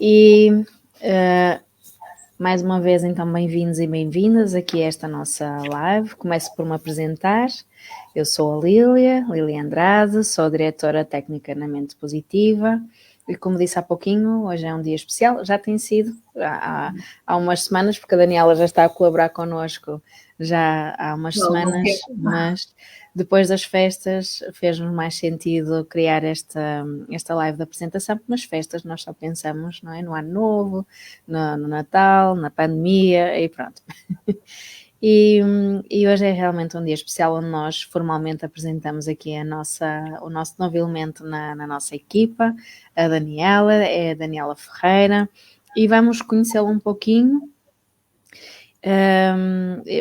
E mais uma vez, então, bem-vindos e bem-vindas aqui a esta nossa live. Começo por me apresentar. Eu sou a Lília Andrade, sou a diretora técnica na Mente Positiva e, como disse há pouquinho, hoje é um dia especial. Já tem sido há umas semanas, porque a Daniela já está a colaborar connosco já há umas semanas, mas depois das festas fez-nos mais sentido criar esta live de apresentação, porque nas festas nós só pensamos, não é, no Ano Novo, no Natal, na pandemia e pronto. E hoje é realmente um dia especial onde nós formalmente apresentamos aqui o nosso novo elemento na nossa equipa, a Daniela, é a Daniela Ferreira, e vamos conhecê-la um pouquinho,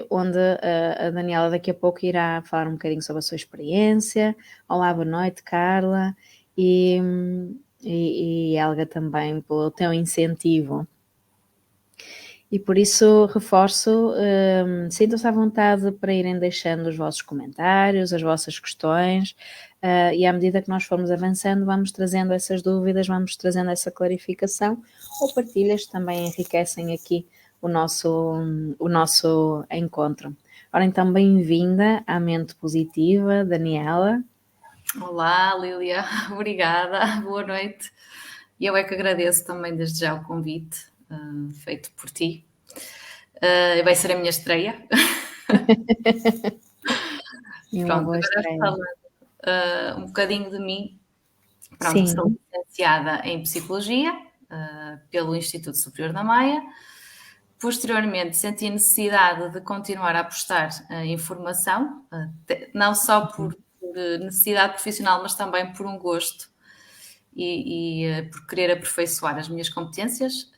onde a Daniela daqui a pouco irá falar um bocadinho sobre a sua experiência. Olá, boa noite, Carla, e Helga também pelo teu incentivo. E por isso reforço, sintam-se à vontade para irem deixando os vossos comentários, as vossas questões, e à medida que nós formos avançando, vamos trazendo essas dúvidas, vamos trazendo essa clarificação, ou partilhas também enriquecem aqui o nosso encontro. Ora, então, bem-vinda à Mente Positiva, Daniela. Olá, Lília, obrigada, boa noite. E eu é que agradeço também desde já o convite feito por ti. Vai ser a minha estreia. Pronto, agora falando um bocadinho de mim. Pronto, sou licenciada em Psicologia pelo Instituto Superior da Maia. Posteriormente, senti a necessidade de continuar a apostar em formação, não só por necessidade profissional, mas também por um gosto e por querer aperfeiçoar as minhas competências.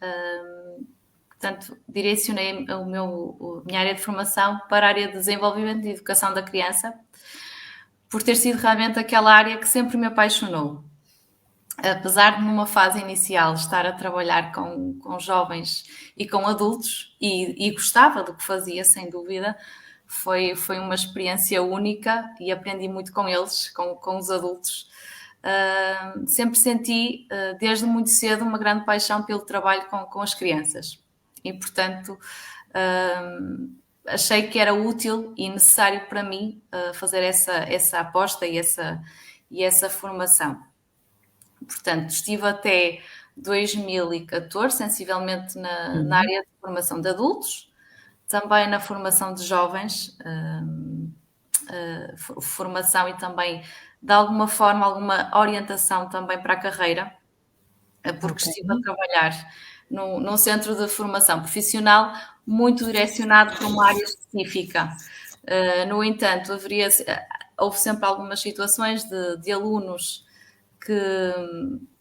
Portanto, direcionei a minha área de formação para a área de desenvolvimento e educação da criança, por ter sido realmente aquela área que sempre me apaixonou. Apesar de numa fase inicial estar a trabalhar com jovens e com adultos, e gostava do que fazia, sem dúvida, foi uma experiência única e aprendi muito com eles, com os adultos. Sempre senti, desde muito cedo, uma grande paixão pelo trabalho com as crianças. E, portanto, achei que era útil e necessário para mim fazer essa aposta e essa formação. Portanto, estive até 2014, sensivelmente na área de formação de adultos, também na formação de jovens, formação e também, de alguma forma, alguma orientação também para a carreira, porque estive a trabalhar num centro de formação profissional muito direcionado para uma área específica. No entanto, houve sempre algumas situações de alunos que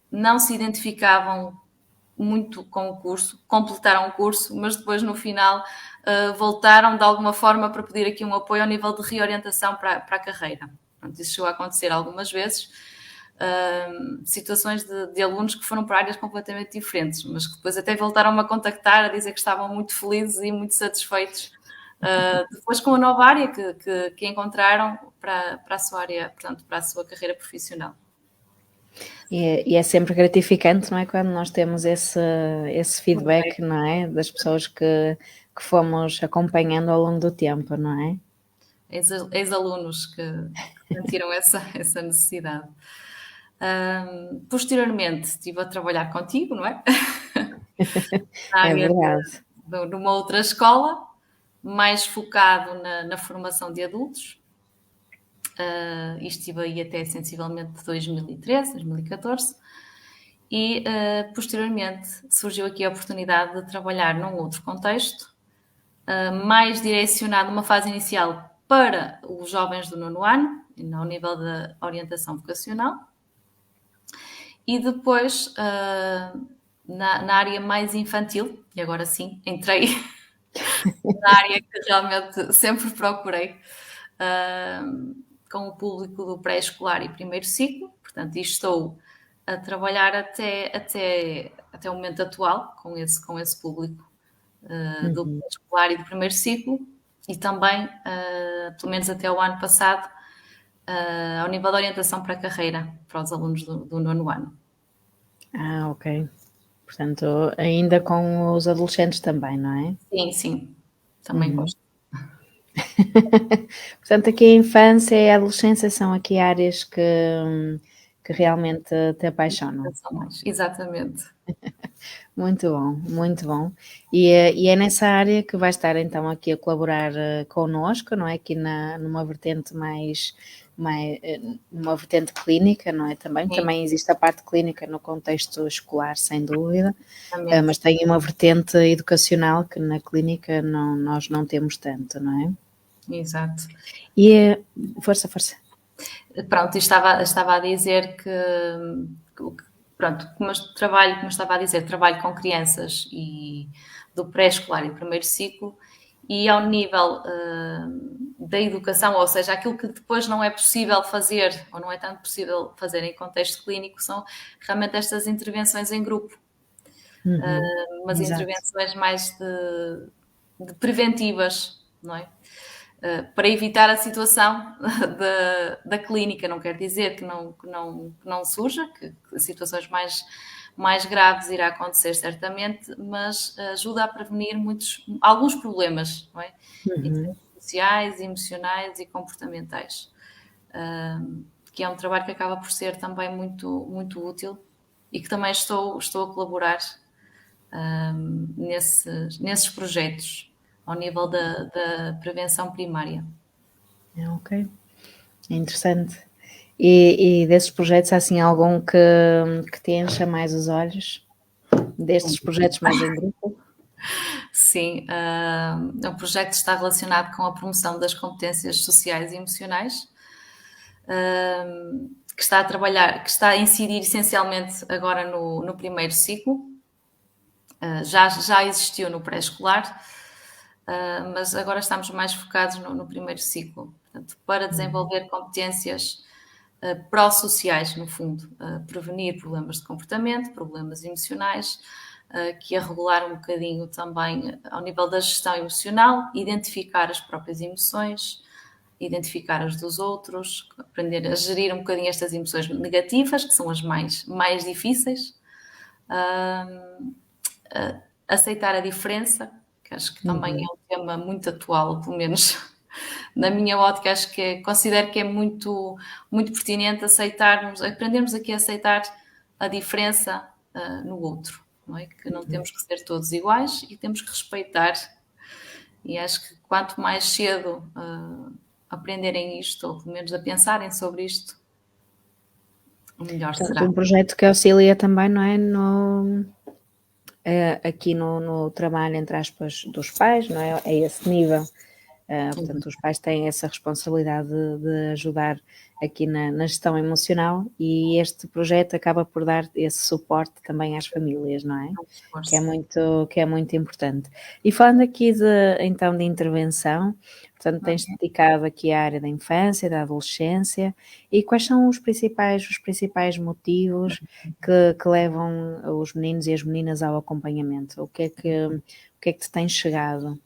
não se identificavam muito com o curso, completaram o curso, mas depois no final voltaram de alguma forma para pedir aqui um apoio ao nível de reorientação para a carreira. Pronto, isso chegou a acontecer algumas vezes, situações de alunos que foram para áreas completamente diferentes, mas que depois até voltaram-me a contactar, a dizer que estavam muito felizes e muito satisfeitos depois com a nova área que encontraram para a sua área, portanto, para a sua carreira profissional. E é sempre gratificante, não é? Quando nós temos esse feedback, não é? Das pessoas que fomos acompanhando ao longo do tempo, não é? Ex-alunos que sentiram essa necessidade. Posteriormente estive a trabalhar contigo, não é? É verdade. Numa outra escola, mais focado na formação de adultos. E estive aí até sensivelmente 2013, 2014. E posteriormente surgiu aqui a oportunidade de trabalhar num outro contexto, mais direcionado numa fase inicial para os jovens do 9º ano, ao nível da orientação vocacional, e depois na área mais infantil, e agora sim, entrei na área que realmente sempre procurei, com o público do pré-escolar e primeiro ciclo, portanto, e estou a trabalhar até o momento atual com esse público do pré-escolar e do primeiro ciclo, e também, pelo menos até o ano passado, ao nível de orientação para a carreira, para os alunos do 9º ano. Ok. Portanto, ainda com os adolescentes também, não é? Sim, também gosto. Portanto, aqui a infância e a adolescência são aqui áreas que realmente te apaixonam. Exatamente. Muito bom, muito bom. E é nessa área que vai estar então aqui a colaborar connosco, não é? Aqui numa vertente numa vertente clínica, não é? Também existe a parte clínica no contexto escolar, sem dúvida, mas tem uma vertente educacional que na clínica nós não temos tanto, não é? Exato. E força. Pronto, estava a dizer que pronto, como estava a dizer, trabalho com crianças e do pré-escolar e primeiro ciclo, e ao nível da educação, ou seja, aquilo que depois não é possível fazer, ou não é tanto possível fazer em contexto clínico, são realmente estas intervenções em grupo. Umas intervenções mais de preventivas, não é? Para evitar a situação da clínica. Não quer dizer que não surja, que situações mais graves irá acontecer certamente, mas ajuda a prevenir alguns problemas, não é? Em termos sociais, emocionais e comportamentais. Que é um trabalho que acaba por ser também muito, muito útil e que também estou a colaborar nesses projetos ao nível da prevenção primária. Ok, interessante. E desses projetos, há assim algum que te encha mais os olhos? Destes projetos mais em grupo? Sim, o projeto está relacionado com a promoção das competências sociais e emocionais, que está a incidir essencialmente agora no primeiro ciclo. Já existiu no pré-escolar, mas agora estamos mais focados no primeiro ciclo. Portanto, para desenvolver competências pró-sociais, no fundo, prevenir problemas de comportamento, problemas emocionais, que é regular um bocadinho também ao nível da gestão emocional, identificar as próprias emoções, identificar as dos outros, aprender a gerir um bocadinho estas emoções negativas, que são as mais difíceis, aceitar a diferença, que acho que também é um tema muito atual, pelo menos na minha ótica, considero que é muito, muito pertinente aprendermos aqui a aceitar a diferença no outro, não é? Que não temos que ser todos iguais e temos que respeitar. E acho que quanto mais cedo aprenderem isto, ou pelo menos a pensarem sobre isto, melhor será. Um projeto que auxilia também, não é? Aqui no trabalho, entre aspas, dos pais, não é? É esse nível. Portanto, os pais têm essa responsabilidade de ajudar aqui na gestão emocional e este projeto acaba por dar esse suporte também às famílias, não é? Que é muito importante. E falando aqui então de intervenção, portanto, tens dedicado aqui à área da infância, da adolescência, e quais são os principais motivos que levam os meninos e as meninas ao acompanhamento? O que é que te tem chegado?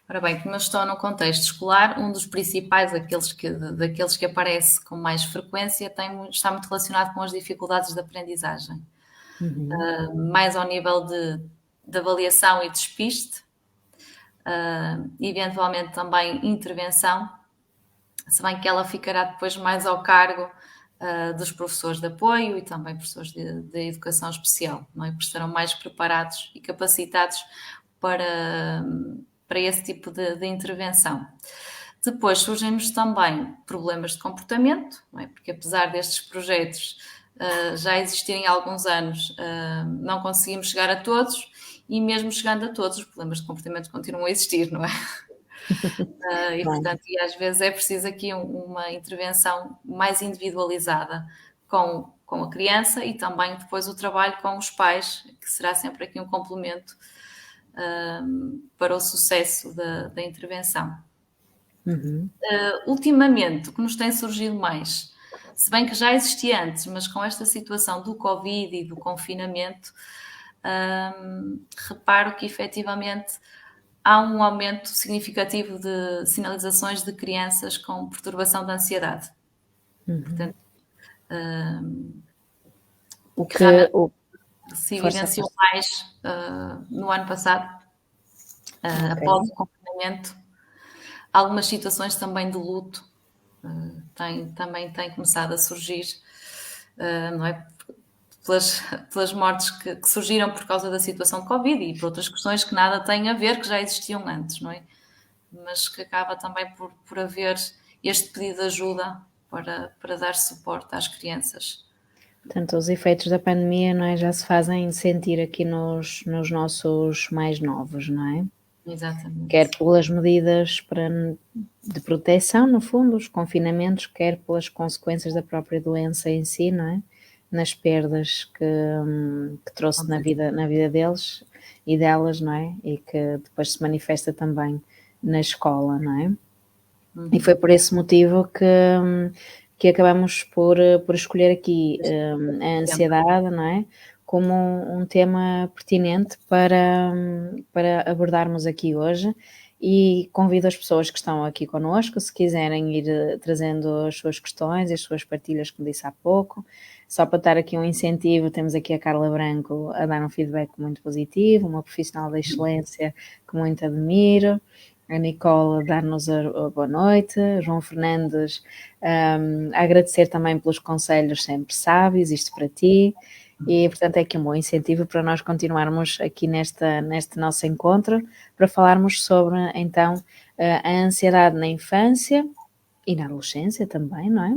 Ora bem, como eu estou no contexto escolar, um dos principais, daqueles que aparece com mais frequência, está muito relacionado com as dificuldades de aprendizagem. Mais ao nível de avaliação e despiste, eventualmente também intervenção, se bem que ela ficará depois mais ao cargo dos professores de apoio e também professores de educação especial, não é? Porque estarão mais preparados e capacitados para esse tipo de intervenção. Depois surgem-nos também problemas de comportamento, não é? Porque apesar destes projetos já existirem há alguns anos, não conseguimos chegar a todos e mesmo chegando a todos, os problemas de comportamento continuam a existir, não é? Portanto, às vezes é preciso aqui uma intervenção mais individualizada com a criança e também depois o trabalho com os pais, que será sempre aqui um complemento para o sucesso da intervenção. Ultimamente, o que nos tem surgido mais, se bem que já existia antes, mas com esta situação do Covid e do confinamento, reparo que efetivamente há um aumento significativo de sinalizações de crianças com perturbação da ansiedade. Portanto, se evidenciou mais no ano passado, após o confinamento. Algumas situações também de luto também têm começado a surgir, não é? Pelas mortes que surgiram por causa da situação de Covid e por outras questões que nada têm a ver, que já existiam antes, não é? Mas que acaba também por haver este pedido de ajuda para dar suporte às crianças. Portanto, os efeitos da pandemia, não é, já se fazem sentir aqui nos nossos mais novos, não é? Exatamente. Quer pelas medidas de proteção, no fundo, os confinamentos, quer pelas consequências da própria doença em si, não é? Nas perdas que trouxe na vida deles e delas, não é? E que depois se manifesta também na escola, não é? E foi por esse motivo que acabamos por escolher aqui a ansiedade, não é? Como um tema pertinente para abordarmos aqui hoje, e convido as pessoas que estão aqui connosco, se quiserem ir trazendo as suas questões e as suas partilhas, como disse há pouco. Só para dar aqui um incentivo, temos aqui a Carla Branco a dar um feedback muito positivo, uma profissional da excelência que muito admiro. A Nicole a dar-nos a boa noite, João Fernandes a agradecer também pelos conselhos sempre sábios, isto para ti, e portanto é aqui um bom incentivo para nós continuarmos aqui neste nosso encontro, para falarmos sobre então a ansiedade na infância e na adolescência também, não é?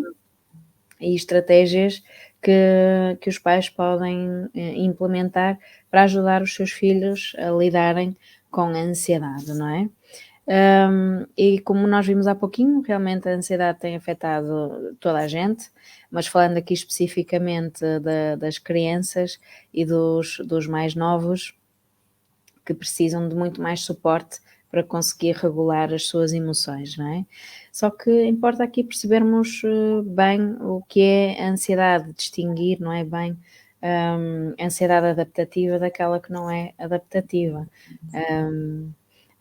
E estratégias que os pais podem implementar para ajudar os seus filhos a lidarem com a ansiedade, não é? E como nós vimos há pouquinho, realmente a ansiedade tem afetado toda a gente, mas falando aqui especificamente das crianças e dos mais novos, que precisam de muito mais suporte para conseguir regular as suas emoções, não é? Só que importa aqui percebermos bem o que é a ansiedade, distinguir, não é, bem a ansiedade adaptativa daquela que não é adaptativa.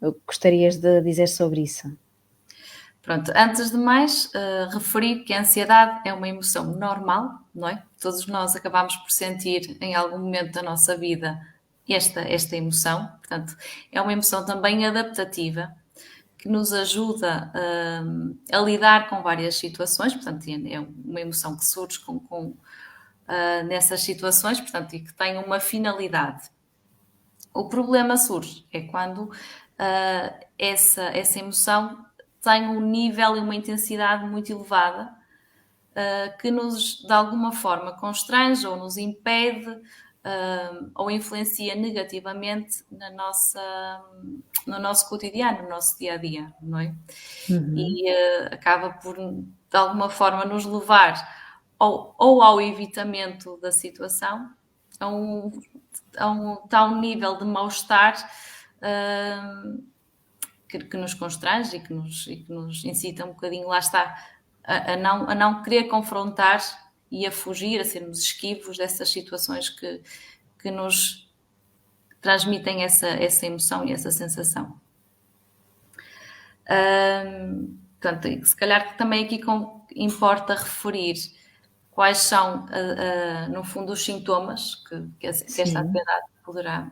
O que gostarias de dizer sobre isso? Pronto, antes de mais, referir que a ansiedade é uma emoção normal, não é? Todos nós acabamos por sentir em algum momento da nossa vida esta emoção, portanto, é uma emoção também adaptativa, que nos ajuda a lidar com várias situações, portanto, é uma emoção que surge nessas situações, portanto, e que tem uma finalidade. O problema surge é quando essa emoção tem um nível e uma intensidade muito elevada que nos, de alguma forma, constrange ou nos impede ou influencia negativamente no nosso cotidiano, no nosso dia-a-dia, não é? E acaba por, de alguma forma, nos levar ou ao evitamento da situação, a um tal nível de mal-estar que nos constrange e que nos incita um bocadinho, lá está, a não querer confrontar e a fugir, a sermos esquivos dessas situações que nos transmitem essa emoção e essa sensação. Portanto, se calhar que também aqui importa referir quais são, no fundo, os sintomas que esta ansiedade poderá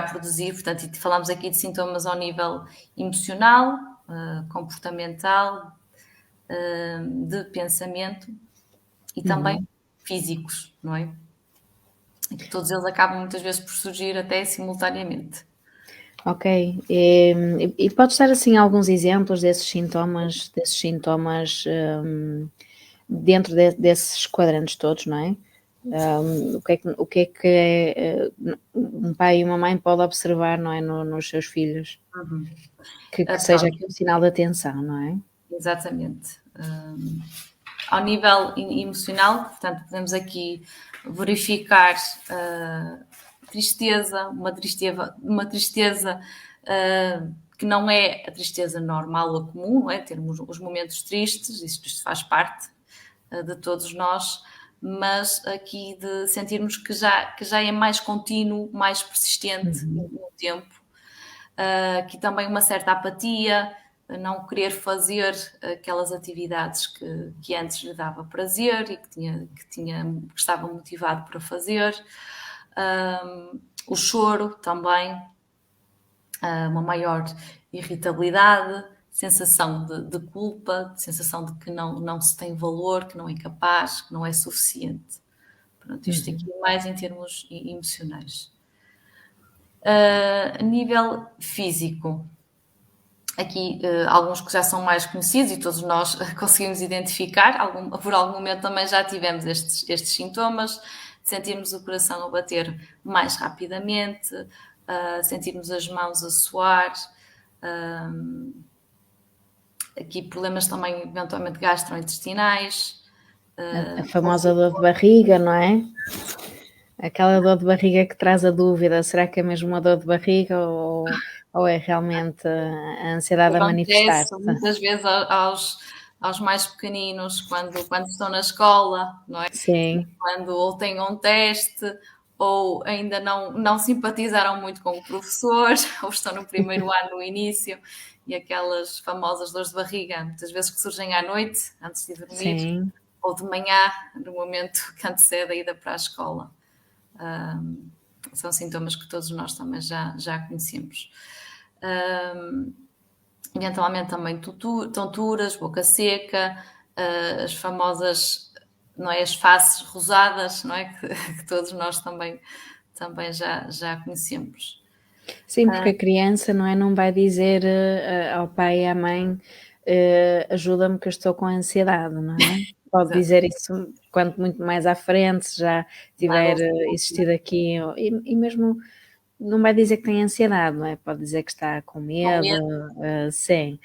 produzir. Portanto, falamos aqui de sintomas ao nível emocional, comportamental, de pensamento e também físicos, não é? E que todos eles acabam muitas vezes por surgir até simultaneamente. Ok, e podes dar assim alguns exemplos desses sintomas dentro desses quadrantes todos, não é? O que é um pai e uma mãe pode observar, não é, nos seus filhos, que seja aqui um sinal de atenção, não é? Exatamente. Ao nível emocional, portanto, podemos aqui verificar tristeza, uma tristeza que não é a tristeza normal ou comum, não é? Termos os momentos tristes, isto faz parte de todos nós, mas aqui de sentirmos que já é mais contínuo, mais persistente no tempo. Aqui também uma certa apatia, não querer fazer aquelas atividades que antes lhe dava prazer e que estava motivado para fazer. O choro também, uma maior irritabilidade, sensação de culpa, sensação de que não se tem valor, que não é capaz, que não é suficiente. Pronto, isto aqui mais em termos emocionais. A nível físico, aqui alguns que já são mais conhecidos e todos nós conseguimos identificar, por algum momento também já tivemos estes sintomas, sentirmos o coração a bater mais rapidamente, sentirmos as mãos a suar, aqui problemas também eventualmente gastrointestinais. A famosa dor de barriga, não é? Aquela dor de barriga que traz a dúvida, será que é mesmo uma dor de barriga ou é realmente a ansiedade a manifestar-se? Muitas vezes aos mais pequeninos, quando estão na escola, não é? Sim. Quando ou têm um teste, ou ainda não simpatizaram muito com o professor, ou estão no primeiro ano, no início, e aquelas famosas dores de barriga, muitas vezes que surgem à noite, antes de dormir, Sim. ou de manhã, no momento que antecede a ida para a escola. São sintomas que todos nós também já conhecemos. Eventualmente também tonturas, boca seca, as famosas, não é, as faces rosadas, não é, que todos nós também já conhecemos. Sim, porque a criança, não é, não vai dizer ao pai e à mãe ajuda-me que eu estou com ansiedade, não é? Pode dizer isso quanto muito mais à frente, se já tiver existido aqui, e mesmo não vai dizer que tem ansiedade, não é? Pode dizer que está com medo, sim.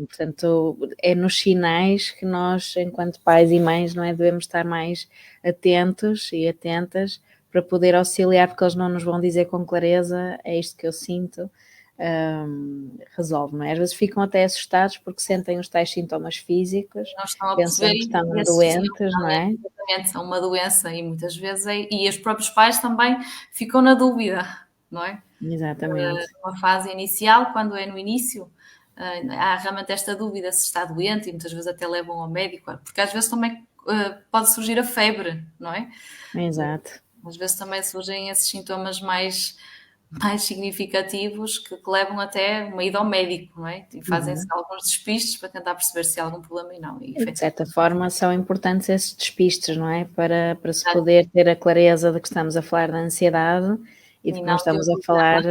Portanto, é nos sinais que nós, enquanto pais e mães, não é, devemos estar mais atentos e atentas para poder auxiliar, porque eles não nos vão dizer com clareza, é isto que eu sinto, resolve, não é? Às vezes ficam até assustados porque sentem os tais sintomas físicos, pensam que estão doentes, não é? Exatamente, são uma doença e muitas vezes, e os próprios pais também ficam na dúvida, não é? Exatamente. Numa fase inicial, quando é no início, há realmente esta dúvida se está doente e muitas vezes até levam ao médico, porque às vezes também pode surgir a febre, não é? Exato. Às vezes também surgem esses sintomas mais significativos que levam até uma ida ao médico, não é? E fazem-se alguns despistes para tentar perceber se há algum problema e não. E de certa forma são importantes esses despistes, não é? Para se poder ter a clareza de que estamos a falar da ansiedade e de que não estamos a falar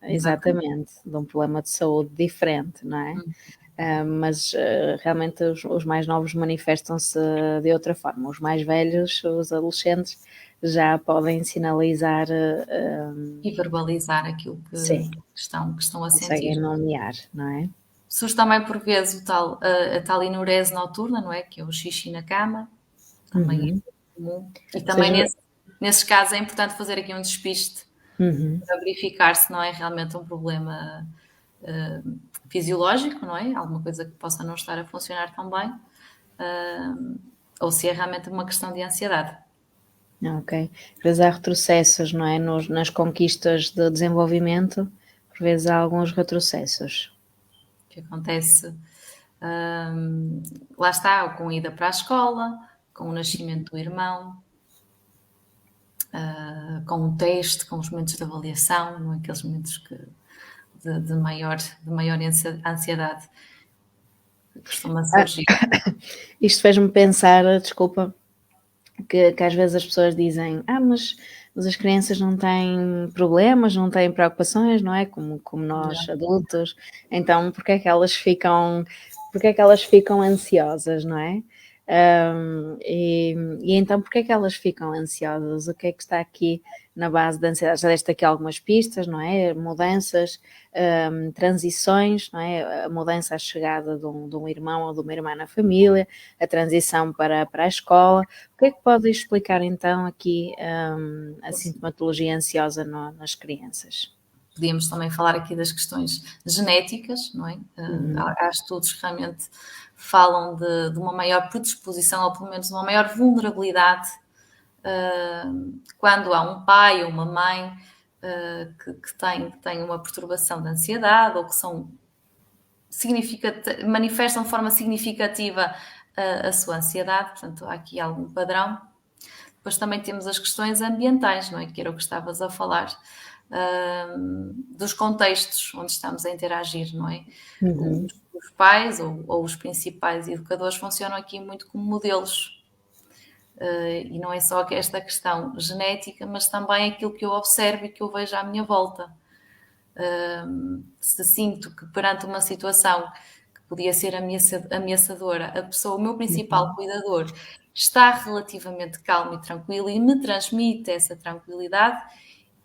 exatamente de um problema de saúde diferente, não é? Mas realmente os mais novos manifestam-se de outra forma. Os mais velhos, os adolescentes, já podem sinalizar e verbalizar aquilo que estão a sentir. Conseguem nomear, não é? Surge também por vezes a tal enurese noturna, não é? Que é o xixi na cama, também é comum. E também nesses casos é importante fazer aqui um despiste para verificar se não é realmente um problema fisiológico, não é? Alguma coisa que possa não estar a funcionar tão bem, ou se é realmente uma questão de ansiedade. Ok. Às vezes há retrocessos, não é? Nas conquistas de desenvolvimento, por vezes há alguns retrocessos. Que acontece, lá está, com a ida para a escola, com o nascimento do irmão, com o teste, com os momentos de avaliação, não é? Aqueles momentos de maior ansiedade que costuma surgir. Isto fez-me pensar, desculpa, que às vezes as pessoas dizem, mas as crianças não têm problemas, não têm preocupações, não é? Como nós adultos, então porque é que elas ficam ansiosas, não é? E então porque é que elas ficam ansiosas? O que é que está aqui na base da ansiedade? Já deste aqui algumas pistas, não é? Mudanças, transições, não é? A mudança, a chegada de um irmão ou de uma irmã na família, a transição para a escola. O que é que pode explicar então aqui a sintomatologia ansiosa nas crianças? Podíamos também falar aqui das questões genéticas, não é? Há estudos que realmente falam de uma maior predisposição, ou pelo menos uma maior vulnerabilidade, quando há um pai ou uma mãe que tem uma perturbação de ansiedade, ou que manifestam de forma significativa a sua ansiedade, portanto há aqui algum padrão. Depois também temos as questões ambientais, não é? Que era o que estavas a falar, dos contextos onde estamos a interagir, não é? Uhum. Os pais ou os principais educadores funcionam aqui muito como modelos. E não é só esta questão genética, mas também aquilo que eu observo e que eu vejo à minha volta. Se sinto que perante uma situação que podia ser ameaçadora, o meu principal cuidador está relativamente calmo e tranquilo e me transmite essa tranquilidade,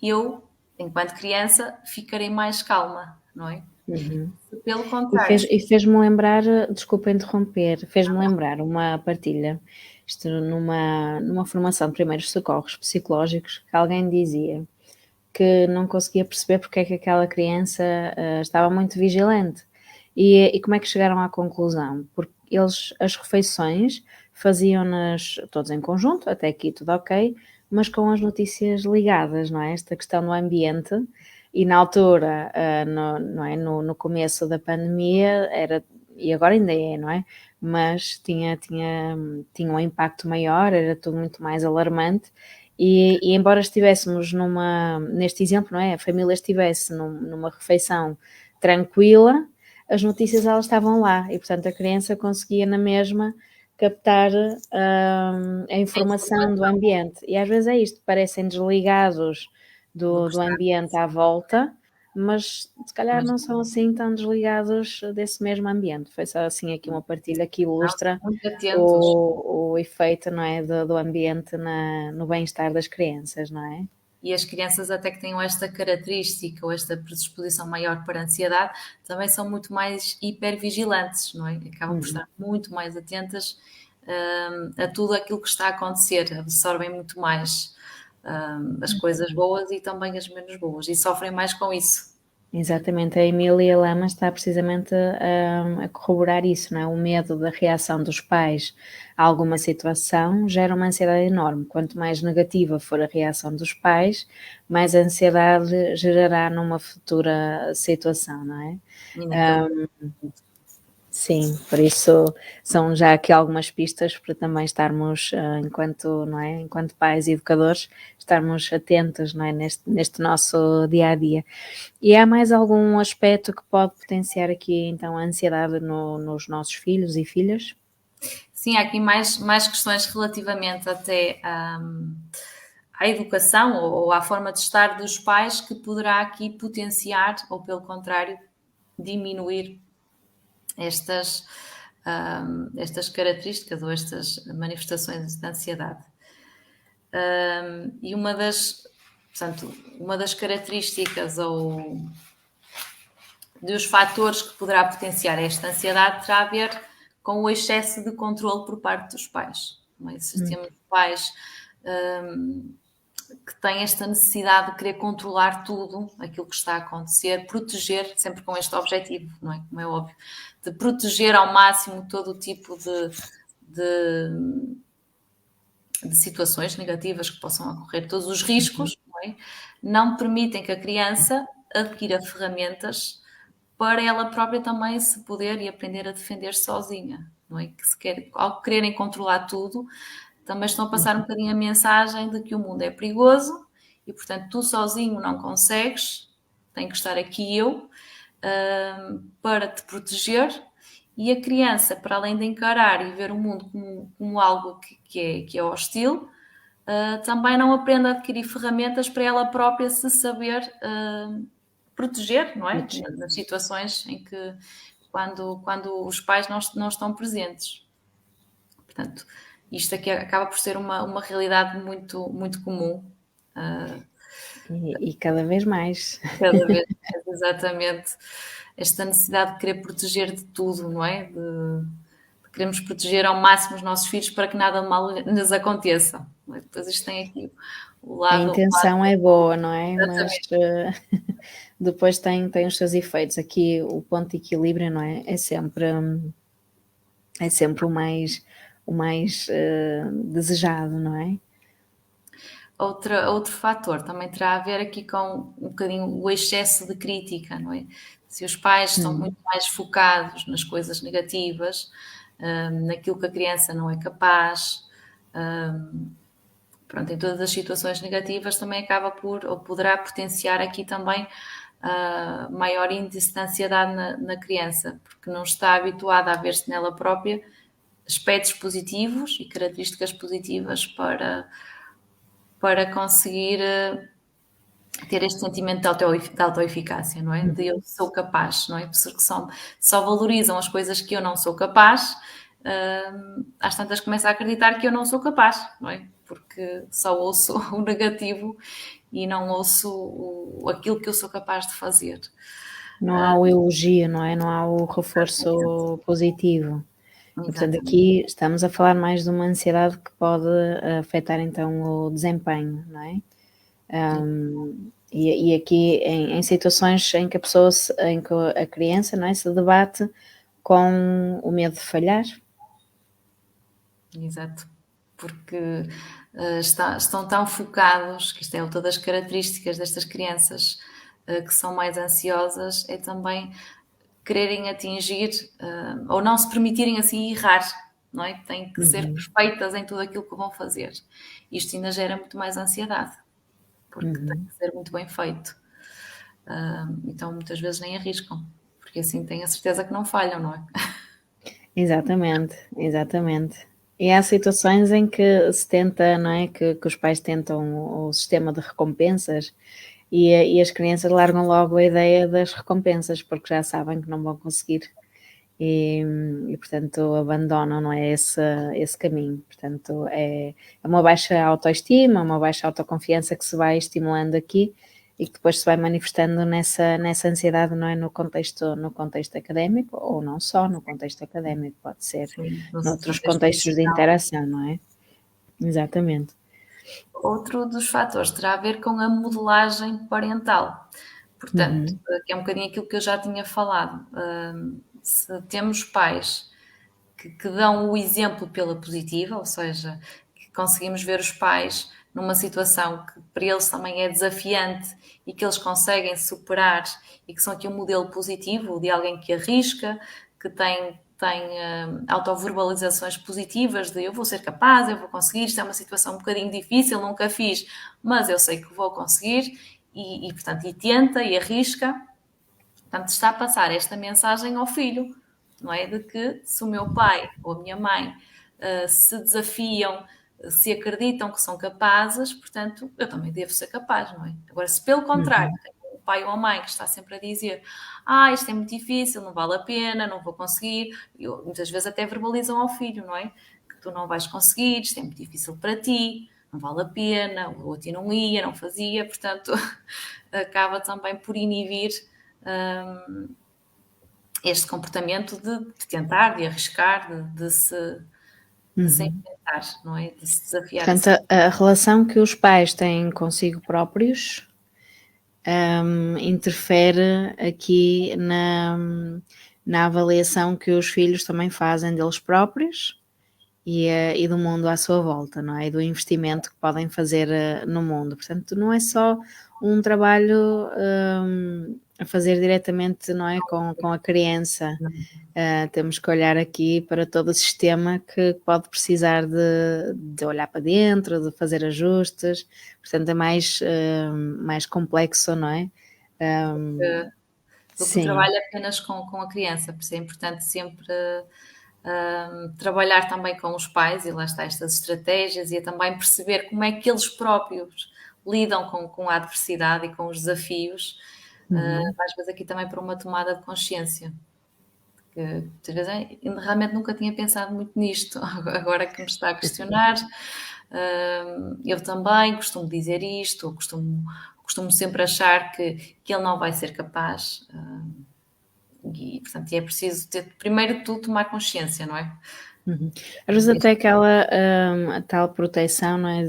eu, enquanto criança, ficarei mais calma, não é? Uhum. Pelo contrário. E fez-me lembrar, desculpa interromper, fez-me lembrar uma partilha, isto numa formação de primeiros socorros psicológicos, que alguém dizia que não conseguia perceber porque é que aquela criança estava muito vigilante. E como é que chegaram à conclusão? Porque eles, as refeições, faziam-nas todos em conjunto, até aqui tudo ok, mas com as notícias ligadas, não é? Esta questão do ambiente. E na altura, não é? No começo da pandemia, era, e agora ainda é, não é? Mas tinha um impacto maior, era tudo muito mais alarmante. E embora estivéssemos neste exemplo, não é? A família estivesse numa refeição tranquila, as notícias elas estavam lá e, portanto, a criança conseguia na mesma captar a informação do ambiente. E às vezes é isto, parecem desligados do ambiente à volta, mas se calhar não são assim tão desligados desse mesmo ambiente. Foi só assim aqui uma partilha que ilustra o efeito, não é, do ambiente no bem-estar das crianças, não é? E as crianças até que tenham esta característica ou esta predisposição maior para a ansiedade, também são muito mais hipervigilantes, não é? Acabam por estar muito mais atentas a tudo aquilo que está a acontecer, absorvem muito mais as coisas boas e também as menos boas, e sofrem mais com isso. Exatamente, a Emília Lama está precisamente a corroborar isso, não é? O medo da reação dos pais a alguma situação gera uma ansiedade enorme. Quanto mais negativa for a reação dos pais, mais ansiedade gerará numa futura situação, não é? Sim, por isso são já aqui algumas pistas para também estarmos, não é? Enquanto pais e educadores, estarmos atentos, não é? Neste nosso dia-a-dia. E há mais algum aspecto que pode potenciar aqui, então, a ansiedade nos nossos filhos e filhas? Sim, há aqui mais questões relativamente até à educação ou à forma de estar dos pais que poderá aqui potenciar ou, pelo contrário, diminuir estas características ou estas manifestações de ansiedade. E uma das características ou dos fatores que poderá potenciar esta ansiedade terá a ver com o excesso de controle por parte dos pais. Não é? Se temos pais que têm esta necessidade de querer controlar tudo aquilo que está a acontecer, proteger, sempre com este objetivo, não é? Como é óbvio, de proteger ao máximo todo o tipo de situações negativas que possam ocorrer, todos os riscos, não permitem que a criança adquira ferramentas para ela própria também se poder e aprender a defender sozinha, não é? Ao quererem controlar tudo, também estão a passar um bocadinho a mensagem de que o mundo é perigoso e, portanto, tu sozinho não consegues, tenho que estar aqui eu para te proteger. E a criança, para além de encarar e ver o mundo como algo que é hostil, também não aprende a adquirir ferramentas para ela própria se saber proteger, não é? Nas situações em que, quando os pais não estão presentes. Portanto, isto aqui acaba por ser uma realidade muito, muito comum. E cada vez mais. Cada vez mais, exatamente. Esta necessidade de querer proteger de tudo, não é? De queremos proteger ao máximo os nossos filhos para que nada de mal lhes aconteça. Depois isto tem aqui o lado... A intenção é boa, não é? Exatamente. Mas depois tem os seus efeitos. Aqui o ponto de equilíbrio, não é? É sempre o mais desejado, não é? outro fator também terá a ver aqui com um bocadinho o excesso de crítica, não é? Se os pais estão muito mais focados nas coisas negativas, naquilo que a criança não é capaz, pronto, em todas as situações negativas também acaba por, ou poderá potenciar aqui também maior índice de ansiedade na criança, porque não está habituada a ver-se nela própria aspectos positivos e características positivas para conseguir ter este sentimento de autoeficácia, não é? De eu sou capaz, não é? Pessoas que só valorizam as coisas que eu não sou capaz, às tantas começo a acreditar que eu não sou capaz, não é? Porque só ouço o negativo e não ouço aquilo que eu sou capaz de fazer. Não há o elogio, não é? Não há o reforço positivo. E, portanto, aqui estamos a falar mais de uma ansiedade que pode afetar então o desempenho, não é? E aqui em situações em que em que a criança, não é, se debate com o medo de falhar. Exato, porque estão tão focados, que isto é outra das características destas crianças que são mais ansiosas, é também quererem atingir ou não se permitirem assim errar, não é? Têm que ser perfeitas em tudo aquilo que vão fazer. Isto ainda gera muito mais ansiedade, porque tem que ser muito bem feito. Então muitas vezes nem arriscam, porque assim têm a certeza que não falham, não é? Exatamente, exatamente. E há situações em que se tenta, não é? Que os pais tentam o sistema de recompensas e as crianças largam logo a ideia das recompensas, porque já sabem que não vão conseguir e portanto abandonam, não é, esse caminho. Portanto é uma baixa autoestima, uma baixa autoconfiança que se vai estimulando aqui e que depois se vai manifestando nessa ansiedade, não é, no contexto académico, ou não só no contexto académico, pode ser noutros contextos de interação, não é? Exatamente. Outro dos fatores terá a ver com a modelagem parental. Portanto, que é um bocadinho aquilo que eu já tinha falado. Se temos pais que dão o exemplo pela positiva, ou seja, que conseguimos ver os pais numa situação que para eles também é desafiante e que eles conseguem superar e que são aqui um modelo positivo de alguém que arrisca, que tem autoverbalizações positivas de eu vou ser capaz, eu vou conseguir, isto é uma situação um bocadinho difícil, nunca fiz, mas eu sei que vou conseguir portanto, e tenta e arrisca. Portanto, está a passar esta mensagem ao filho, não é? De que se o meu pai ou a minha mãe se desafiam, se acreditam que são capazes, portanto, eu também devo ser capaz, não é? Agora, se pelo contrário, tenho um pai ou uma mãe que está sempre a dizer isto é muito difícil, não vale a pena, não vou conseguir, muitas vezes até verbalizam ao filho, não é? Que tu não vais conseguir, isto é muito difícil para ti, não vale a pena, o outro não ia, não fazia, portanto, acaba também por inibir este comportamento de tentar, de arriscar, de se inventar, não é? De se desafiar. Portanto, a relação que os pais têm consigo próprios interfere aqui na avaliação que os filhos também fazem deles próprios e do mundo à sua volta, não é? E do investimento que podem fazer no mundo. Portanto, não é só um trabalho a fazer diretamente, não é, com a criança. Temos que olhar aqui para todo o sistema que pode precisar de olhar para dentro, de fazer ajustes. Portanto, é mais complexo, não é? Do que o trabalho apenas com a criança, por isso é importante sempre trabalhar também com os pais, e lá está estas estratégias, e também perceber como é que eles próprios lidam com a adversidade e com os desafios, às vezes aqui também por uma tomada de consciência. Que muitas vezes realmente nunca tinha pensado muito nisto, agora que me está a questionar, eu também costumo dizer isto, ou costumo sempre achar que ele não vai ser capaz. E, portanto, é preciso ter, primeiro de tudo, tomar consciência, não é? Às vezes até aquela a tal proteção, não é?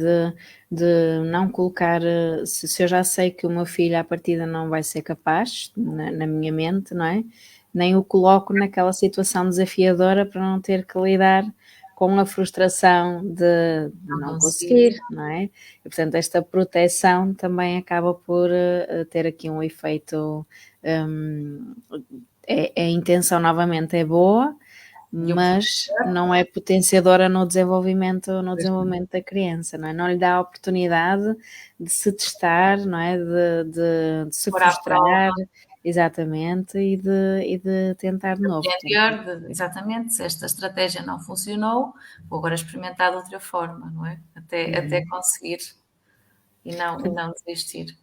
De não colocar, se eu já sei que o meu filho à partida não vai ser capaz, na minha mente, não é? Nem o coloco naquela situação desafiadora para não ter que lidar com a frustração de não conseguir, não é? E, portanto, esta proteção também acaba por ter aqui um efeito, a intenção novamente é boa, mas não é potenciadora no desenvolvimento da criança, não é? Não lhe dá a oportunidade de se testar, não é? De se frustrar, exatamente, e de tentar de novo. Exatamente, se esta estratégia não funcionou, vou agora experimentar de outra forma, não é? Até conseguir e não desistir.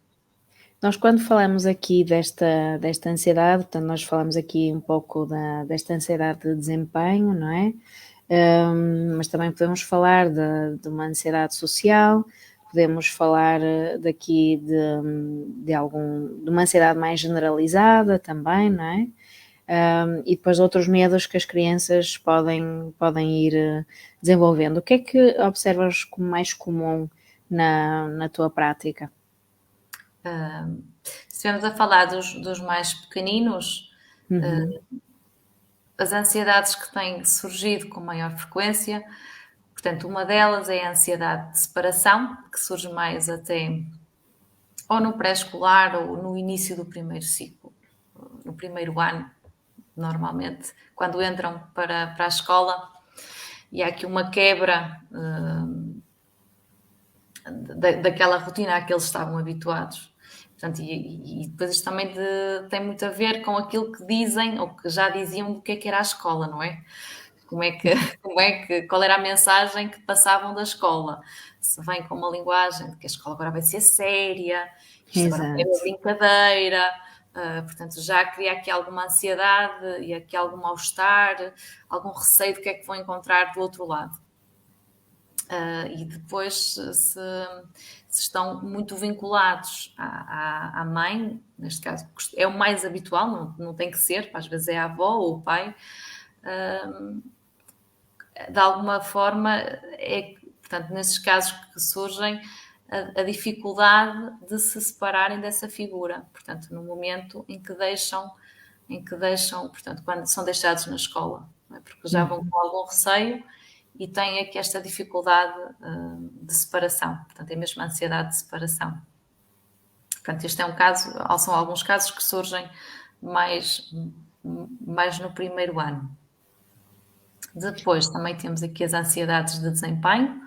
Nós, quando falamos aqui desta ansiedade, portanto, nós falamos aqui um pouco desta ansiedade de desempenho, não é? Mas também podemos falar de uma ansiedade social, podemos falar daqui de uma ansiedade mais generalizada também, não é? E depois outros medos que as crianças podem ir desenvolvendo. O que é que observas como mais comum na tua prática? Se estivermos a falar dos mais pequeninos, as ansiedades que têm surgido com maior frequência, portanto, uma delas é a ansiedade de separação, que surge mais até ou no pré-escolar ou no início do primeiro ciclo, no primeiro ano, normalmente, quando entram para a escola, e há aqui uma quebra daquela rotina a que eles estavam habituados. Portanto, e depois isto também tem muito a ver com aquilo que dizem, ou que já diziam do que era a escola, não é? Qual era a mensagem que passavam da escola? Se vem com uma linguagem de que a escola agora vai ser séria, isto agora é uma brincadeira, portanto já cria aqui alguma ansiedade e aqui algum mal-estar, algum receio do que é que vão encontrar do outro lado. E depois, se estão muito vinculados à mãe, neste caso é o mais habitual, não tem que ser, às vezes é a avó ou o pai, de alguma forma, portanto, nesses casos que surgem, a dificuldade de se separarem dessa figura, portanto, no momento em que deixam, portanto, quando são deixados na escola, não é? Porque já vão com algum receio e têm aqui esta dificuldade de separação, portanto, é mesmo a ansiedade de separação. Portanto, este é um caso, são alguns casos que surgem mais no primeiro ano. Depois também temos aqui as ansiedades de desempenho,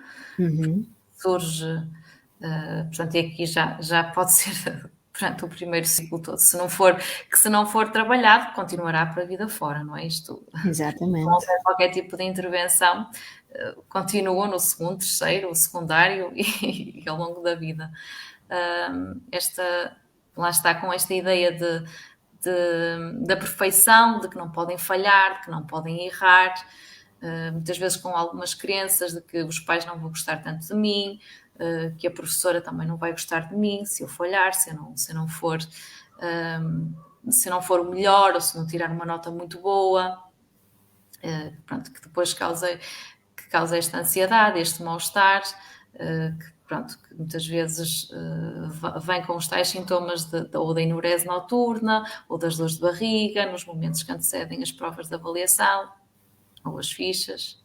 surge, portanto, e aqui já pode ser durante o primeiro ciclo todo, se não for trabalhado, continuará para a vida fora, não é isto? Exatamente. Não tem qualquer tipo de intervenção, continua no segundo, terceiro, o secundário e ao longo da vida. Lá está com esta ideia da perfeição, de que não podem falhar, de que não podem errar, muitas vezes com algumas crenças de que os pais não vão gostar tanto de mim, que a professora também não vai gostar de mim se eu falhar, se eu não for o melhor ou se não tirar uma nota muito boa, pronto, que depois causa esta ansiedade, este mal-estar, que muitas vezes vem com os tais sintomas ou da enurese noturna ou das dores de barriga nos momentos que antecedem as provas de avaliação ou as fichas.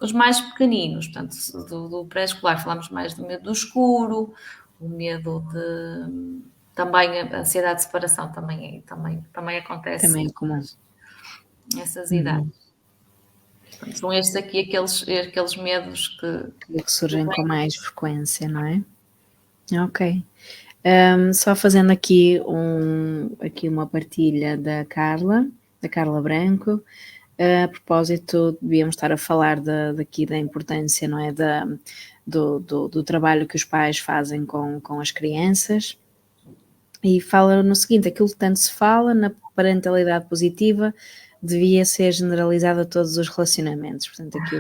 Os mais pequeninos, portanto, do pré-escolar, falamos mais do medo do escuro, o medo de... Também a ansiedade de separação também acontece. Também é comum. Essas idades. Portanto, são estes aqui aqueles medos que surgem com mais frequência, não é? Ok. Só fazendo aqui uma partilha da Carla Branco. A propósito, devíamos estar a falar daqui da importância, não é? Do trabalho que os pais fazem com as crianças. E fala no seguinte: aquilo que tanto se fala na parentalidade positiva devia ser generalizada a todos os relacionamentos. Portanto, aqui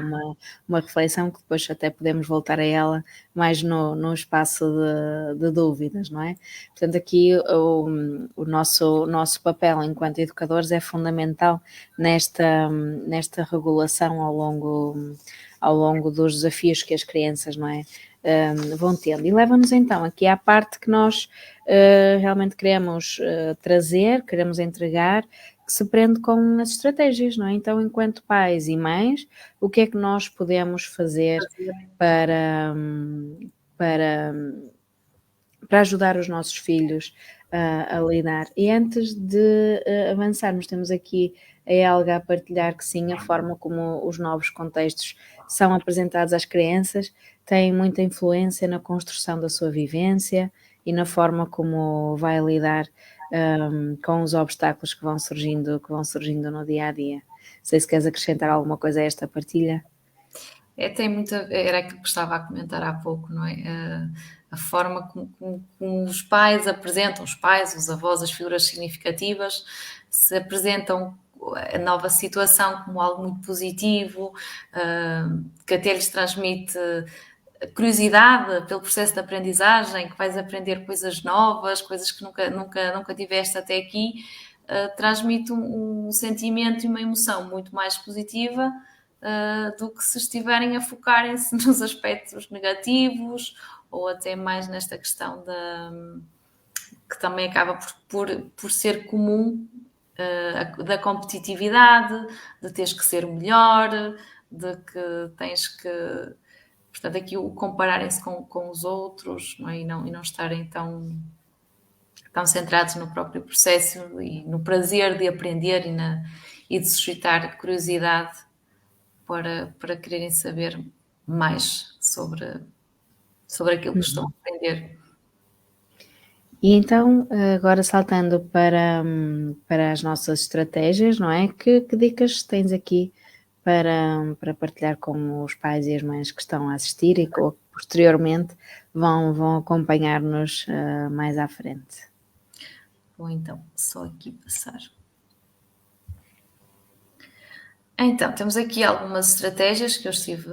uma reflexão que depois até podemos voltar a ela mais no espaço de dúvidas, não é? Portanto, aqui o nosso papel enquanto educadores é fundamental nesta regulação ao longo dos desafios que as crianças, não é, vão tendo. E leva-nos então aqui à parte que nós realmente queremos trazer, queremos entregar, que se prende com as estratégias, não é? Então, enquanto pais e mães, o que é que nós podemos fazer para, para, para ajudar os nossos filhos a lidar? E antes de avançarmos, temos aqui a Helga a partilhar que sim, a forma como os novos contextos são apresentados às crianças tem muita influência na construção da sua vivência e na forma como vai lidar com os obstáculos que vão surgindo no dia a dia. Não sei se queres acrescentar alguma coisa a esta partilha. Tem muita, era aquilo que estava a comentar há pouco, não é? A forma como os pais apresentam, os pais, os avós, as figuras significativas, se apresentam a nova situação como algo muito positivo, que até lhes transmite curiosidade pelo processo de aprendizagem, que vais aprender coisas novas, coisas que nunca tiveste até aqui, transmite um sentimento e uma emoção muito mais positiva do que se estiverem a focarem-se nos aspectos negativos ou até mais nesta questão que também acaba por ser comum da competitividade, de teres que ser o melhor, de que tens que... Portanto, aqui o compararem-se com os outros, não é? e não estarem tão centrados no próprio processo e no prazer de aprender e de suscitar curiosidade para quererem saber mais sobre aquilo que estão a aprender. E então, agora saltando para as nossas estratégias, não é? Que dicas tens aqui para partilhar com os pais e as mães que estão a assistir e que posteriormente vão acompanhar-nos mais à frente? Vou então só aqui passar. Então, temos aqui algumas estratégias que eu estive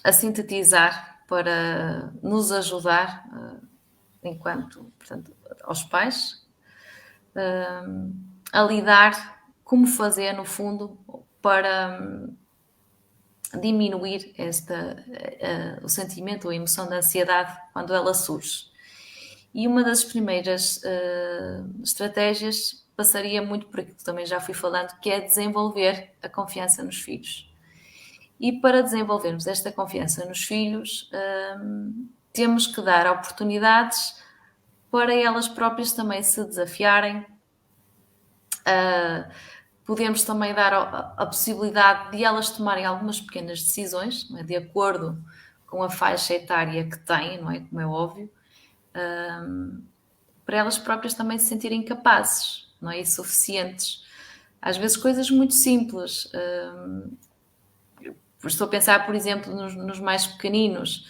a sintetizar para nos ajudar enquanto, portanto, aos pais, a lidar como fazer, no fundo, para diminuir o sentimento ou a emoção da ansiedade quando ela surge. E uma das primeiras estratégias passaria muito por aquilo que também já fui falando, que é desenvolver a confiança nos filhos. E para desenvolvermos esta confiança nos filhos, temos que dar oportunidades para elas próprias também se desafiarem. Podemos também dar a possibilidade de elas tomarem algumas pequenas decisões, não é? De acordo com a faixa etária que têm, não é? Como é óbvio, para elas próprias também se sentirem capazes, não é? E suficientes. Às vezes coisas muito simples. Estou a pensar, por exemplo, nos mais pequeninos.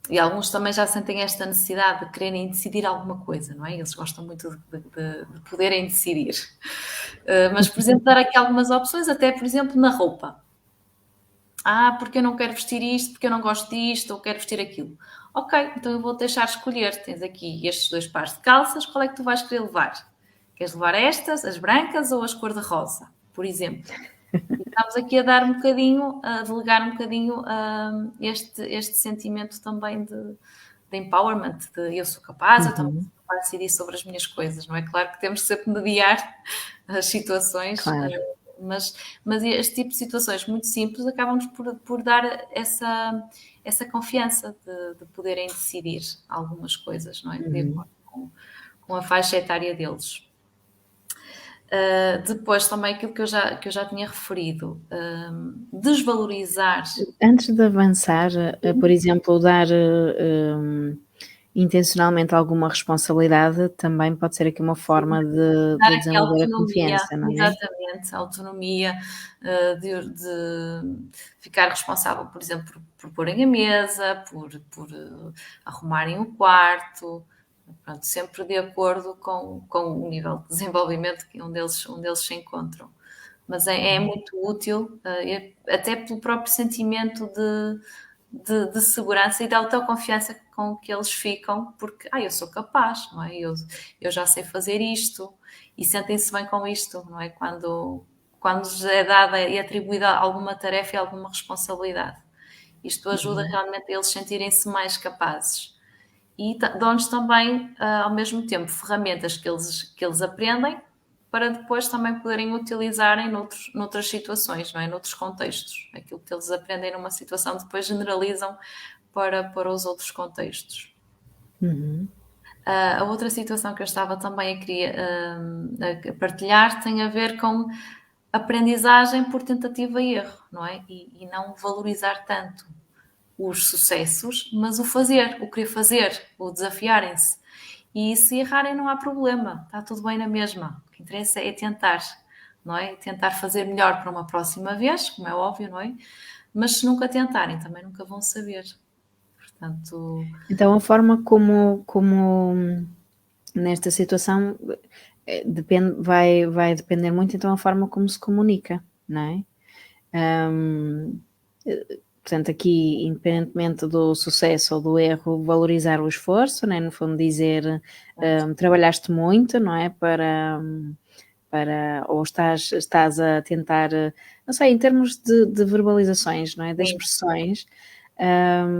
E alguns também já sentem esta necessidade de quererem decidir alguma coisa, não é? Eles gostam muito de poderem decidir. Mas, por exemplo, dar aqui algumas opções, até, por exemplo, na roupa. Porque eu não quero vestir isto, porque eu não gosto disto, ou quero vestir aquilo. Ok, então eu vou deixar escolher. Tens aqui estes 2 pares de calças, qual é que tu vais querer levar? Queres levar estas, as brancas ou as cor-de-rosa, por exemplo? E estamos aqui a dar um bocadinho, a delegar um bocadinho este sentimento também de empowerment, de eu sou capaz, eu também sou capaz de decidir sobre as minhas coisas, não é? Claro que temos que sempre mediar as situações, claro. Mas este tipo de situações muito simples acabam-nos por dar essa confiança de poderem decidir algumas coisas, não é? De acordo com a faixa etária deles. Depois também aquilo que eu já tinha referido, desvalorizar. Antes de avançar, por exemplo, dar intencionalmente alguma responsabilidade também pode ser aqui uma forma de desenvolver a confiança, não é? Exatamente, a autonomia, de ficar responsável, por exemplo, por porem a mesa, por arrumarem o quarto. Pronto, sempre de acordo com o nível de desenvolvimento onde eles se encontram. Mas é muito útil, até pelo próprio sentimento de segurança e de autoconfiança com que eles ficam, porque eu sou capaz, não é? Eu já sei fazer isto e sentem-se bem com isto, não é? Quando lhes é dada e atribuída alguma tarefa e alguma responsabilidade. Isto ajuda realmente a eles sentirem-se mais capazes. e dão-lhes também, ao mesmo tempo, ferramentas que eles aprendem para depois também poderem utilizarem noutras situações, não é? Noutros contextos. Aquilo que eles aprendem numa situação depois generalizam para os outros contextos. Uhum. A outra situação que eu estava também a partilhar tem a ver com aprendizagem por tentativa e erro, não é? E não valorizar tanto os sucessos, mas o querer fazer, o desafiarem-se. E se errarem não há problema, está tudo bem na mesma. O que interessa é tentar, não é? Tentar fazer melhor para uma próxima vez, como é óbvio, não é? Mas se nunca tentarem, também nunca vão saber. Portanto... Então, a forma como nesta situação vai depender muito, então, a forma como se comunica, não é? Portanto, aqui, independentemente do sucesso ou do erro, valorizar o esforço, né? No fundo dizer, trabalhaste muito, não é? Ou estás a tentar, não sei, em termos de verbalizações, não é? De expressões,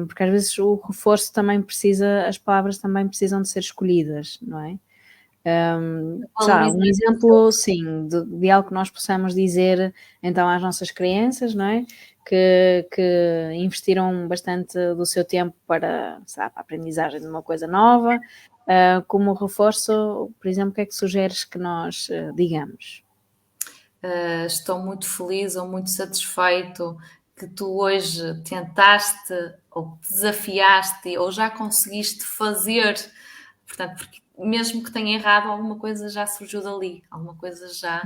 porque às vezes o reforço também as palavras também precisam de ser escolhidas, não é? Um exemplo, sim, de algo que nós possamos dizer então às nossas crianças, não é? Que investiram bastante do seu tempo para a aprendizagem de uma coisa nova, como reforço, por exemplo, o que é que sugeres que nós digamos? Estou muito feliz ou muito satisfeito que tu hoje tentaste ou desafiaste ou já conseguiste fazer, portanto, porque mesmo que tenha errado, alguma coisa já surgiu dali, alguma coisa já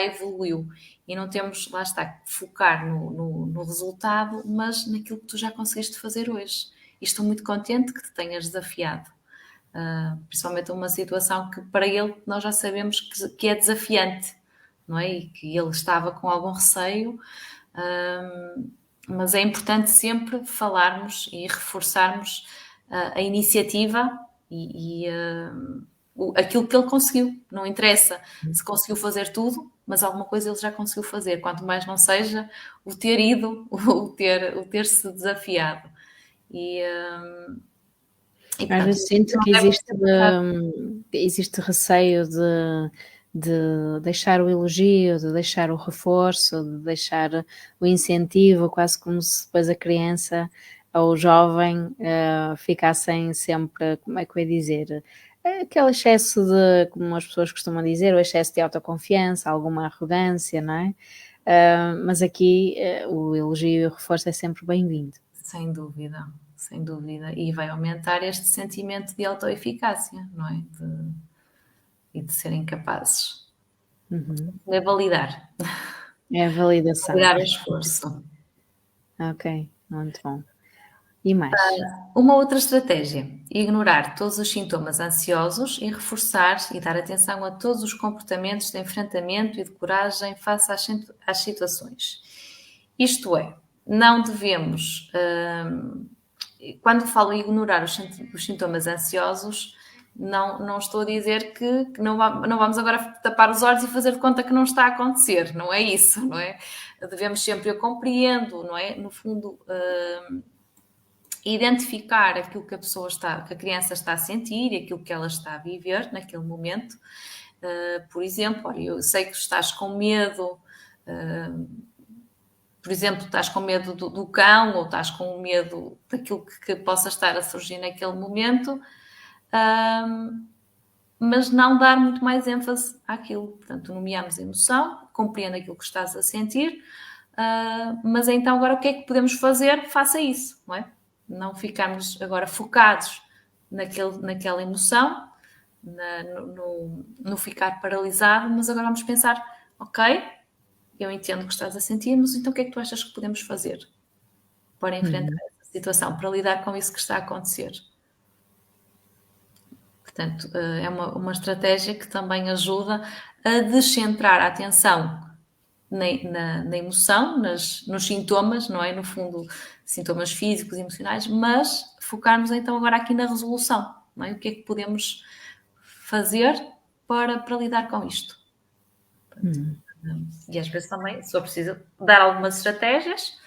evoluiu. E não temos, lá está, que focar no resultado, mas naquilo que tu já conseguiste fazer hoje. E estou muito contente que te tenhas desafiado. Principalmente uma situação que para ele nós já sabemos que é desafiante, não é? E que ele estava com algum receio, mas é importante sempre falarmos e reforçarmos a iniciativa e aquilo que ele conseguiu. Não interessa se conseguiu fazer tudo, mas alguma coisa ele já conseguiu fazer, quanto mais não seja o ter ido, o ter-se desafiado. Às vezes sinto que existe receio de deixar o elogio, de deixar o reforço, de deixar o incentivo, quase como se depois a criança ou o jovem ficassem sempre, como é que eu ia dizer, aquele excesso de, como as pessoas costumam dizer, o excesso de autoconfiança, alguma arrogância, não é? Mas aqui o elogio e o reforço é sempre bem-vindo. Sem dúvida, sem dúvida. E vai aumentar este sentimento de autoeficácia, não é? E de serem capazes. É validar. É a validação. Validar o esforço. Ok, muito bom. E mais? Uma outra estratégia: ignorar todos os sintomas ansiosos e reforçar e dar atenção a todos os comportamentos de enfrentamento e de coragem face às situações. Isto é, não devemos, quando falo em ignorar os sintomas ansiosos, não estou a dizer que não vamos agora tapar os olhos e fazer de conta que não está a acontecer, não é isso, não é? Devemos sempre, eu compreendo, não é? No fundo, identificar aquilo que a criança está a sentir e aquilo que ela está a viver naquele momento. Por exemplo, olha, eu sei que estás com medo, por exemplo, estás com medo do cão ou estás com medo daquilo que possa estar a surgir naquele momento, mas não dar muito mais ênfase àquilo. Portanto, nomeamos a emoção, compreendo aquilo que estás a sentir, mas então agora o que é que podemos fazer? Faça isso, não é? Não ficarmos agora focados naquela emoção, no ficar paralisado, mas agora vamos pensar, ok, eu entendo o que estás a sentir, mas então o que é que tu achas que podemos fazer para enfrentar essa situação, para lidar com isso que está a acontecer? Portanto, é uma estratégia que também ajuda a descentrar a atenção na emoção, nos sintomas, não é? No fundo, sintomas físicos e emocionais, mas focarmos então agora aqui na resolução, não é? O que é que podemos fazer para lidar com isto? E às vezes também só precisa dar algumas estratégias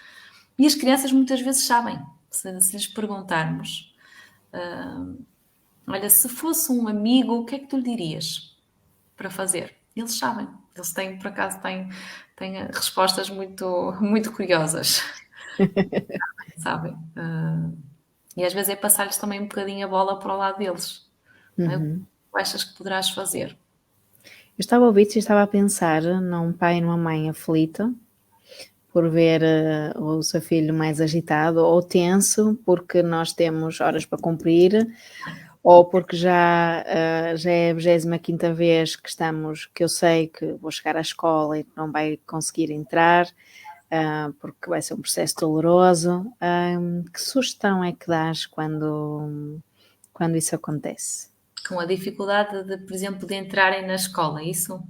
e as crianças muitas vezes sabem, se lhes perguntarmos. olha, se fosse um amigo, o que é que tu lhe dirias para fazer? Eles sabem, eles têm, por acaso, têm respostas muito, muito curiosas, sabem? E às vezes é passar-lhes também um bocadinho a bola para o lado deles. Não é? O que tu achas que poderás fazer? Eu estava a ouvir e estava a pensar num pai e numa mãe aflito por ver o seu filho mais agitado ou tenso porque nós temos horas para cumprir ou porque já é a 25ª vez que eu sei que vou chegar à escola e não vai conseguir entrar porque vai ser um processo doloroso. Que sugestão é que dás quando isso acontece? Com a dificuldade de, por exemplo, de entrarem na escola, isso?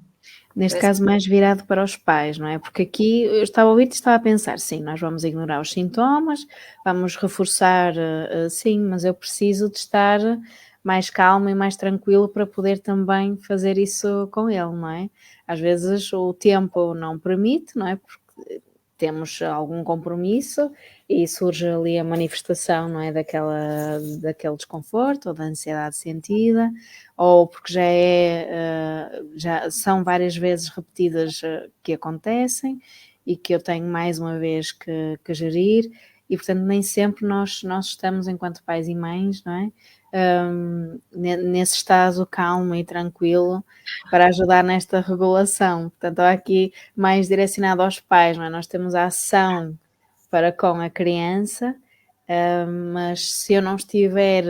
Neste caso mais virado para os pais, não é? Porque aqui eu estava a ouvir e estava a pensar, sim, nós vamos ignorar os sintomas, vamos reforçar, sim, mas eu preciso de estar mais calmo e mais tranquilo para poder também fazer isso com ele, não é? Às vezes o tempo não permite, não é? Porque temos algum compromisso e surge ali a manifestação, não é? Daquele desconforto ou da ansiedade sentida, ou porque já são várias vezes repetidas que acontecem e que eu tenho mais uma vez que gerir e portanto nem sempre nós estamos enquanto pais e mães, não é? Nesse estado calmo e tranquilo para ajudar nesta regulação. Portanto, há aqui mais direcionado aos pais, não é? Nós temos a ação para com a criança, mas se eu não estiver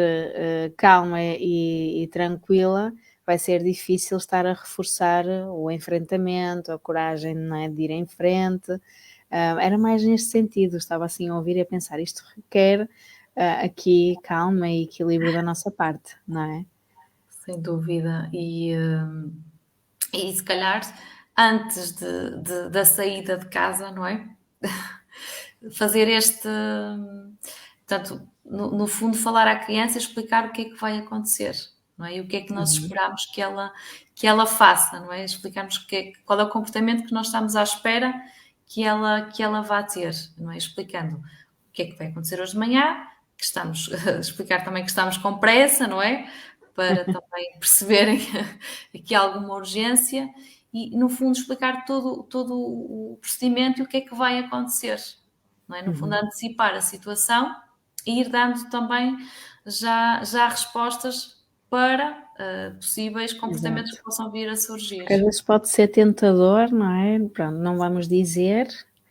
calma e tranquila, vai ser difícil estar a reforçar o enfrentamento, a coragem, não é, de ir em frente. Era mais neste sentido, estava assim a ouvir e a pensar, isto requer aqui calma e equilíbrio da nossa parte, não é? Sem dúvida. E se calhar antes da saída de casa, não é? Fazer este. Portanto, no fundo, falar à criança e explicar o que é que vai acontecer, não é? E o que é que nós esperamos que ela faça, não é? Explicarmos qual é o comportamento que nós estamos à espera que ela vá ter, não é? Explicando o que é que vai acontecer hoje de manhã, que estamos, explicar também que estamos com pressa, não é? Para também perceberem aqui alguma urgência e, no fundo, explicar todo o procedimento e o que é que vai acontecer, não é? No fundo, antecipar a situação e ir dando também já respostas para possíveis comportamentos Exato. que possam vir a surgir. Porque às vezes pode ser tentador, não é? Pronto, não vamos dizer,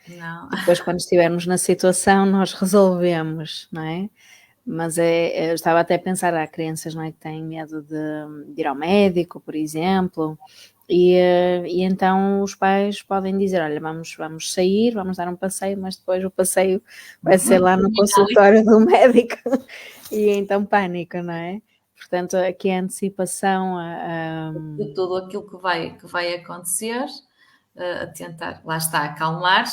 Não. e depois quando estivermos na situação nós resolvemos, não é? Mas eu estava até a pensar, há crianças, não é, que têm medo de ir ao médico, por exemplo, e então os pais podem dizer, olha, vamos sair, vamos dar um passeio, mas depois o passeio vai ser lá no consultório do médico, e então pânico, não é? Portanto, aqui a antecipação De tudo aquilo que vai acontecer, a tentar, lá está, acalmar.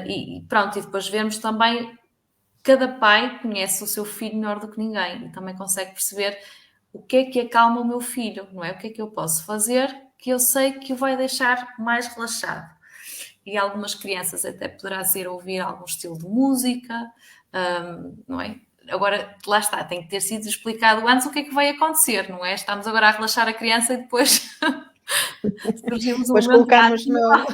E pronto, e depois vermos também, cada pai conhece o seu filho melhor do que ninguém e também consegue perceber o que é que acalma o meu filho, não é? O que é que eu posso fazer que eu sei que o vai deixar mais relaxado. E algumas crianças até poderá ser ouvir algum estilo de música, não é? Agora, lá está, tem que ter sido explicado antes o que é que vai acontecer, não é? Estamos agora a relaxar a criança e depois surgimos um depois momento que colocamos na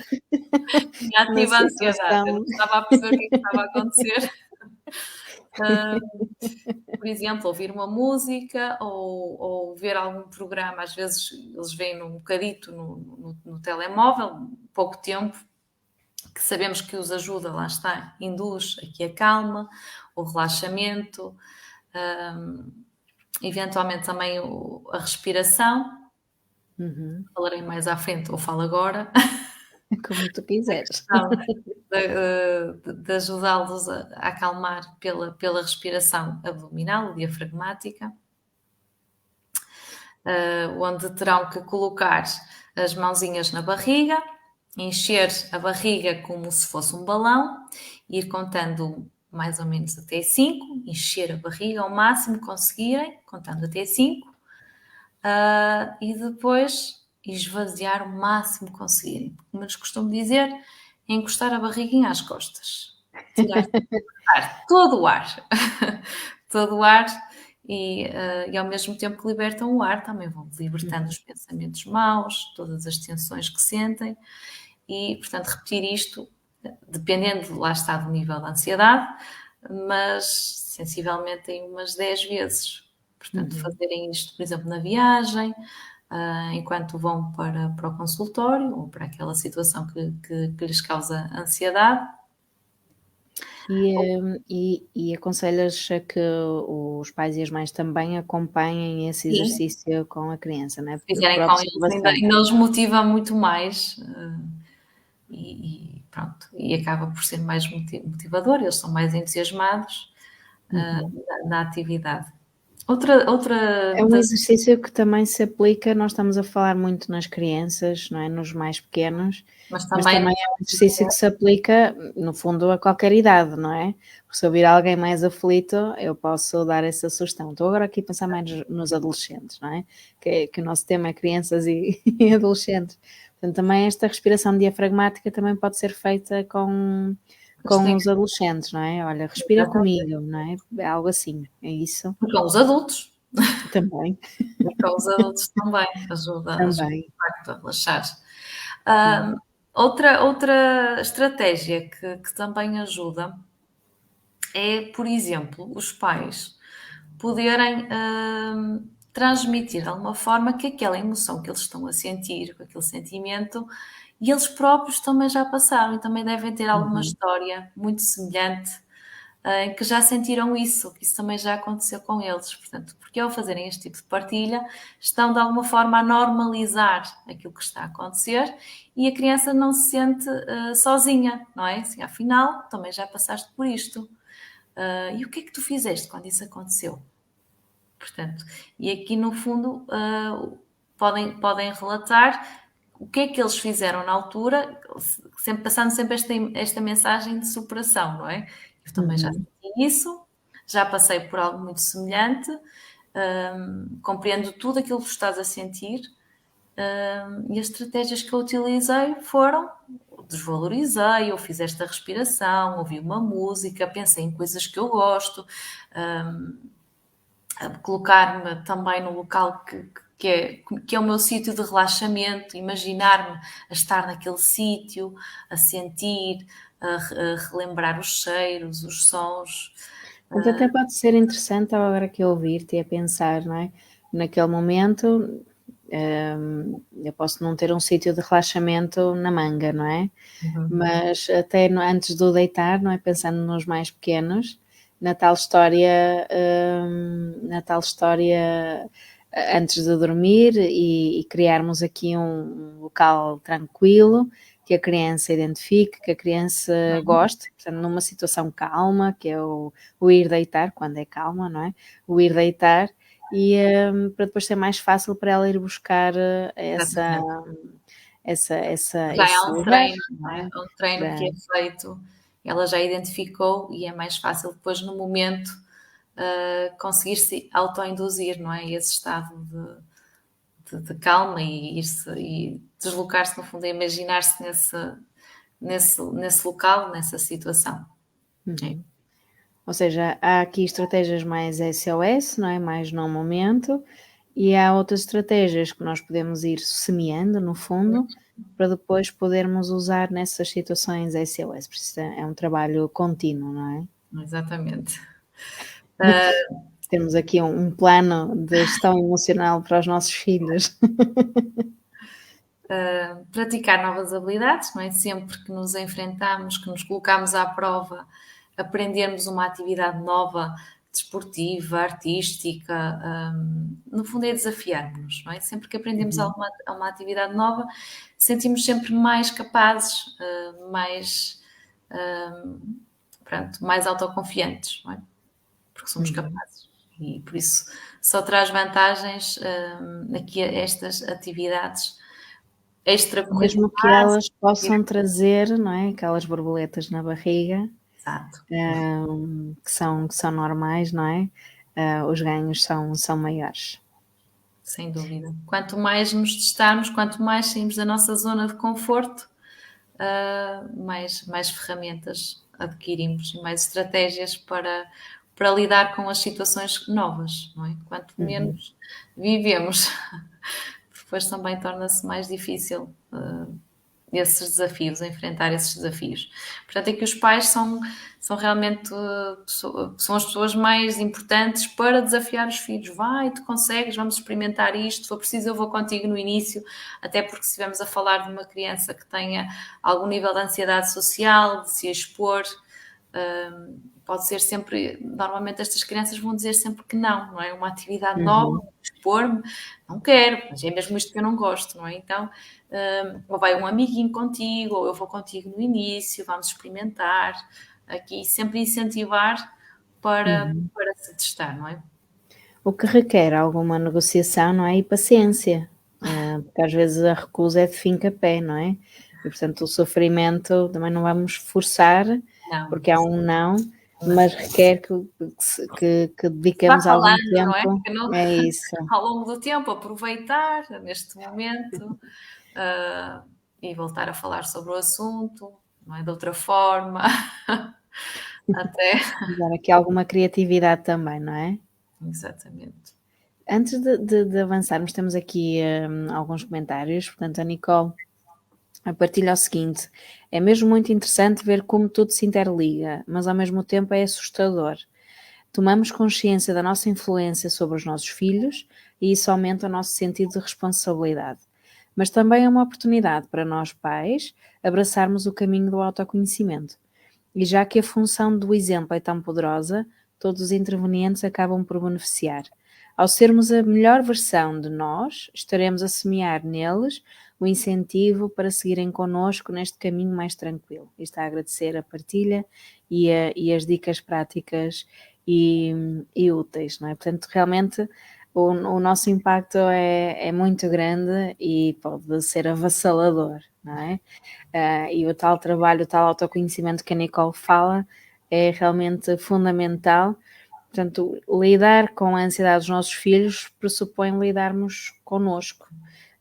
ativa a ansiedade. Eu não situação. estava a perceber o que é que estava a acontecer. Por exemplo, ouvir uma música ou ver algum programa, às vezes eles veem um bocadito no telemóvel, pouco tempo, que sabemos que os ajuda, lá está, induz aqui a calma, o relaxamento, eventualmente também a respiração. Falarei mais à frente ou falo agora. Como tu A quiseres. questão de ajudá-los a acalmar pela respiração abdominal, diafragmática, onde terão que colocar as mãozinhas na barriga, encher a barriga como se fosse um balão, ir contando mais ou menos até 5, encher a barriga ao máximo que conseguirem, contando até 5, e depois esvaziar o máximo que conseguirem. Como eles costumam dizer, é encostar a barriguinha às costas. Tirar todo o ar. Todo o ar e ao mesmo tempo que libertam o ar, também vão libertando os pensamentos maus, todas as tensões que sentem, e, portanto, repetir isto, dependendo, lá está, do nível de ansiedade, mas sensivelmente em umas 10 vezes. Portanto, fazerem isto, por exemplo, na viagem, enquanto vão para o consultório ou para aquela situação que lhes causa ansiedade. E aconselhas a que os pais e as mães também acompanhem esse exercício com a criança, não é? Se fizerem Por com eles, observação. ainda os motiva muito mais, e pronto, e acaba por ser mais motivador, eles são mais entusiasmados na atividade. É um exercício que também se aplica, nós estamos a falar muito nas crianças, não é? Nos mais pequenos, mas também é um exercício que se aplica, no fundo, a qualquer idade, não é? Porque se eu vir alguém mais aflito, eu posso dar essa sugestão. Estou agora aqui a pensar mais nos adolescentes, não é? Que o nosso tema é crianças e adolescentes. Portanto, também esta respiração diafragmática também pode ser feita com os adolescentes, não é? Olha, respira comigo, não é? É algo assim, é isso? Com os adultos. Também. E com os adultos também, ajuda Também. de facto a relaxar. Outra estratégia que também ajuda é, por exemplo, os pais poderem transmitir de alguma forma que aquela emoção que eles estão a sentir, com aquele sentimento, e eles próprios também já passaram e também devem ter alguma história muito semelhante em que já sentiram isso, que isso também já aconteceu com eles. Portanto, porque ao fazerem este tipo de partilha, estão de alguma forma a normalizar aquilo que está a acontecer e a criança não se sente sozinha, não é? Assim, afinal, também já passaste por isto. E o que é que tu fizeste quando isso aconteceu? Portanto, e aqui no fundo podem relatar o que é que eles fizeram na altura, sempre, passando sempre esta mensagem de superação, não é? Eu também já senti isso, já passei por algo muito semelhante, compreendo tudo aquilo que estás a sentir, e as estratégias que eu utilizei foram: desvalorizei, eu fiz esta respiração, ouvi uma música, pensei em coisas que eu gosto, colocar-me também no local que é o meu sítio de relaxamento, imaginar-me a estar naquele sítio, a sentir, a relembrar os cheiros, os sons. Mas até pode ser interessante agora que eu ouvir-te e a pensar, não é? Naquele momento, eu posso não ter um sítio de relaxamento na manga, não é? Mas até antes do deitar, não é? Pensando nos mais pequenos, na tal história, antes de dormir e criarmos aqui um local tranquilo, que a criança identifique, que a criança goste, portanto, numa situação calma, que é o ir deitar, quando é calma, não é? O ir deitar, e para depois ser mais fácil para ela ir buscar Já esse é um lugar, treino, não é? é um treino que é feito, ela já identificou e é mais fácil depois no momento conseguir-se autoinduzir, não é? Esse estado de calma e deslocar-se no fundo, imaginar-se nesse local, nessa situação. É. Ou seja, há aqui estratégias mais SOS, não é? Mais no momento, e há outras estratégias que nós podemos ir semeando, no fundo, para depois podermos usar nessas situações SOS. Por isso é um trabalho contínuo, não é? Exatamente. Temos aqui um plano de gestão emocional para os nossos filhos. Praticar novas habilidades, não é? Sempre que nos enfrentamos, que nos colocamos à prova, aprendermos uma atividade nova, desportiva, artística, no fundo é desafiarmos-nos, não é? Sempre que aprendemos uma atividade nova, sentimos sempre mais capazes, mais autoconfiantes, não é? Porque somos capazes. E por isso só traz vantagens aqui a estas atividades Mesmo que extracurriculares. elas possam trazer, não é? Aquelas borboletas na barriga, Exato. que são normais, não é? Os ganhos são maiores. Sem dúvida. Quanto mais nos testarmos, quanto mais saímos da nossa zona de conforto, mais ferramentas adquirimos e mais estratégias para para lidar com as situações novas, não é? Quanto menos vivemos, depois também torna-se mais difícil esses desafios, enfrentar esses desafios. Portanto, é que os pais são realmente são as pessoas mais importantes para desafiar os filhos. Vai, tu consegues, vamos experimentar isto, se for preciso eu vou contigo no início, até porque se estivermos a falar de uma criança que tenha algum nível de ansiedade social, de se expor, pode ser sempre, normalmente estas crianças vão dizer sempre que não é? Uma atividade nova, expor-me, não quero, mas é mesmo isto que eu não gosto, não é? Então, ou vai um amiguinho contigo, ou eu vou contigo no início, vamos experimentar, aqui sempre incentivar para se testar, não é? O que requer alguma negociação, não é? E paciência, porque às vezes a recusa é de fim-capé, não é? E portanto o sofrimento também não vamos forçar, Não, porque há um não, mas requer que dediquemos vá algum falando, não é? tempo. É isso. Ao longo do tempo, aproveitar neste momento e voltar a falar sobre o assunto, não é? De outra forma, até. Dar aqui alguma criatividade também, não é? Exatamente. Antes de avançarmos, temos aqui alguns comentários. Portanto, a Nicole partilha o seguinte: é mesmo muito interessante ver como tudo se interliga, mas ao mesmo tempo é assustador. Tomamos consciência da nossa influência sobre os nossos filhos e isso aumenta o nosso sentido de responsabilidade. Mas também é uma oportunidade para nós pais abraçarmos o caminho do autoconhecimento. E já que a função do exemplo é tão poderosa, todos os intervenientes acabam por beneficiar. Ao sermos a melhor versão de nós, estaremos a semear neles o incentivo para seguirem connosco neste caminho mais tranquilo. E está a agradecer a partilha e as dicas práticas e úteis, não é? Portanto, realmente o nosso impacto é muito grande e pode ser avassalador, não é? E o tal trabalho, o tal autoconhecimento que a Nicole fala é realmente fundamental. Portanto, lidar com a ansiedade dos nossos filhos pressupõe lidarmos connosco.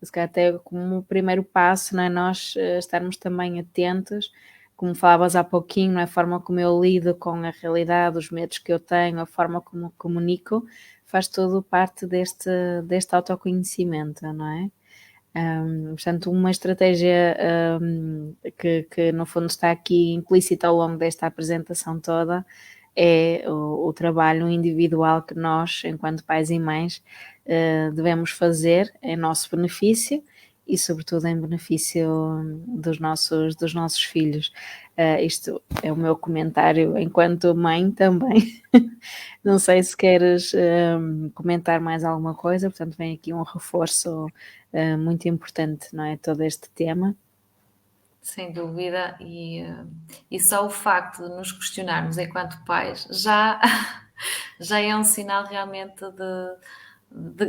Se calhar até como o primeiro passo, não é? Nós estarmos também atentos, como falavas há pouquinho, não é? A forma como eu lido com a realidade, os medos que eu tenho, a forma como comunico, faz tudo parte deste autoconhecimento, não é? Portanto, uma estratégia que no fundo está aqui implícita ao longo desta apresentação toda é o trabalho individual que nós, enquanto pais e mães, devemos fazer em nosso benefício e sobretudo em benefício dos nossos filhos. Isto é o meu comentário enquanto mãe também. Não sei se queres comentar mais alguma coisa, portanto vem aqui um reforço muito importante, não é? Todo este tema. Sem dúvida, e só o facto de nos questionarmos enquanto pais já, já é um sinal realmente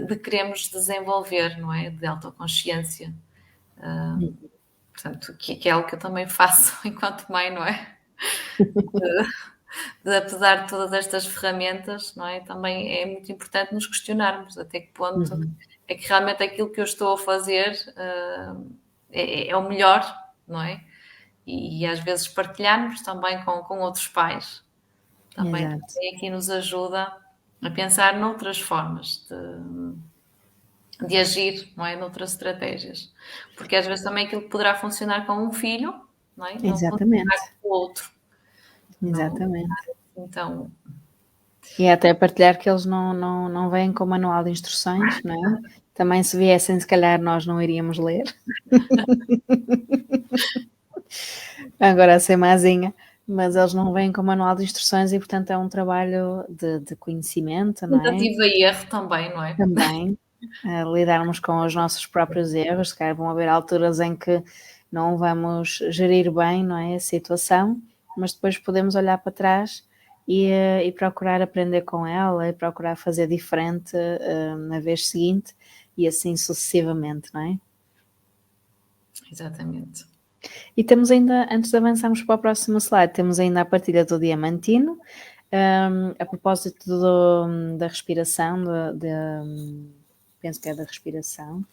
de queremos desenvolver, não é? De autoconsciência. Portanto, que é algo que eu também faço enquanto mãe, não é? Apesar de todas estas ferramentas, não é? Também é muito importante nos questionarmos até que ponto é que realmente aquilo que eu estou a fazer é o melhor, não é? E às vezes partilharmos também com outros pais também aqui nos ajuda a pensar noutras formas de agir, não é? Noutras estratégias. Porque às vezes também aquilo que poderá funcionar com um filho, não é? Não funcionar com o outro. Exatamente. Não, então... E até partilhar que eles não vêm com manual de instruções, não é? Também se viessem, se calhar nós não iríamos ler. Agora a ser mazinha, mas eles não vêm com manual de instruções e portanto é um trabalho de conhecimento, não é? Tentativa e erro também, não é? Também, lidarmos com os nossos próprios erros, se calhar vão haver alturas em que não vamos gerir bem, não é, a situação, mas depois podemos olhar para trás e procurar aprender com ela e procurar fazer diferente na vez seguinte e assim sucessivamente, não é? Exatamente. E temos ainda, antes de avançarmos para o próximo slide, temos ainda a partilha do Diamantino, a propósito da respiração, penso que é da respiração,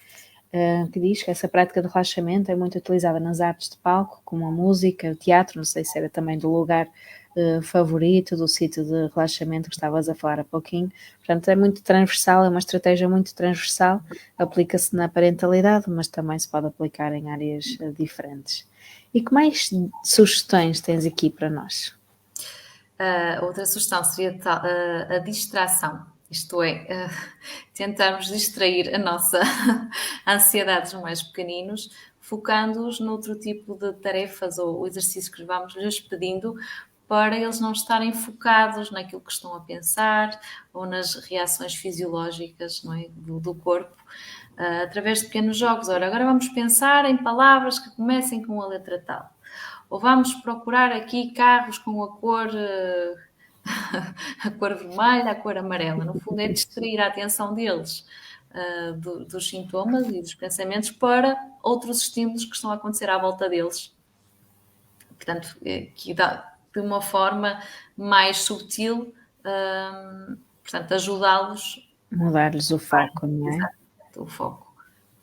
que diz que essa prática de relaxamento é muito utilizada nas artes de palco, como a música, o teatro, não sei se era também do lugar favorito, do sítio de relaxamento que estavas a falar há pouquinho. Portanto, é muito transversal, é uma estratégia muito transversal, aplica-se na parentalidade, mas também se pode aplicar em áreas diferentes. E que mais sugestões tens aqui para nós? Outra sugestão seria a distração, isto é, tentarmos distrair a nossa ansiedade dos mais pequeninos, focando-os noutro tipo de tarefas ou exercícios que vamos lhes pedindo, para eles não estarem focados naquilo que estão a pensar ou nas reações fisiológicas, não é, do corpo, através de pequenos jogos. Ora, agora vamos pensar em palavras que comecem com a letra tal. Ou vamos procurar aqui carros com a cor vermelha, a cor amarela. No fundo, é distrair a atenção deles dos sintomas e dos pensamentos para outros estímulos que estão a acontecer à volta deles. Portanto, que dá de uma forma mais subtil, portanto, ajudá-los. Mudar-lhes o foco, não é? Exato, o foco.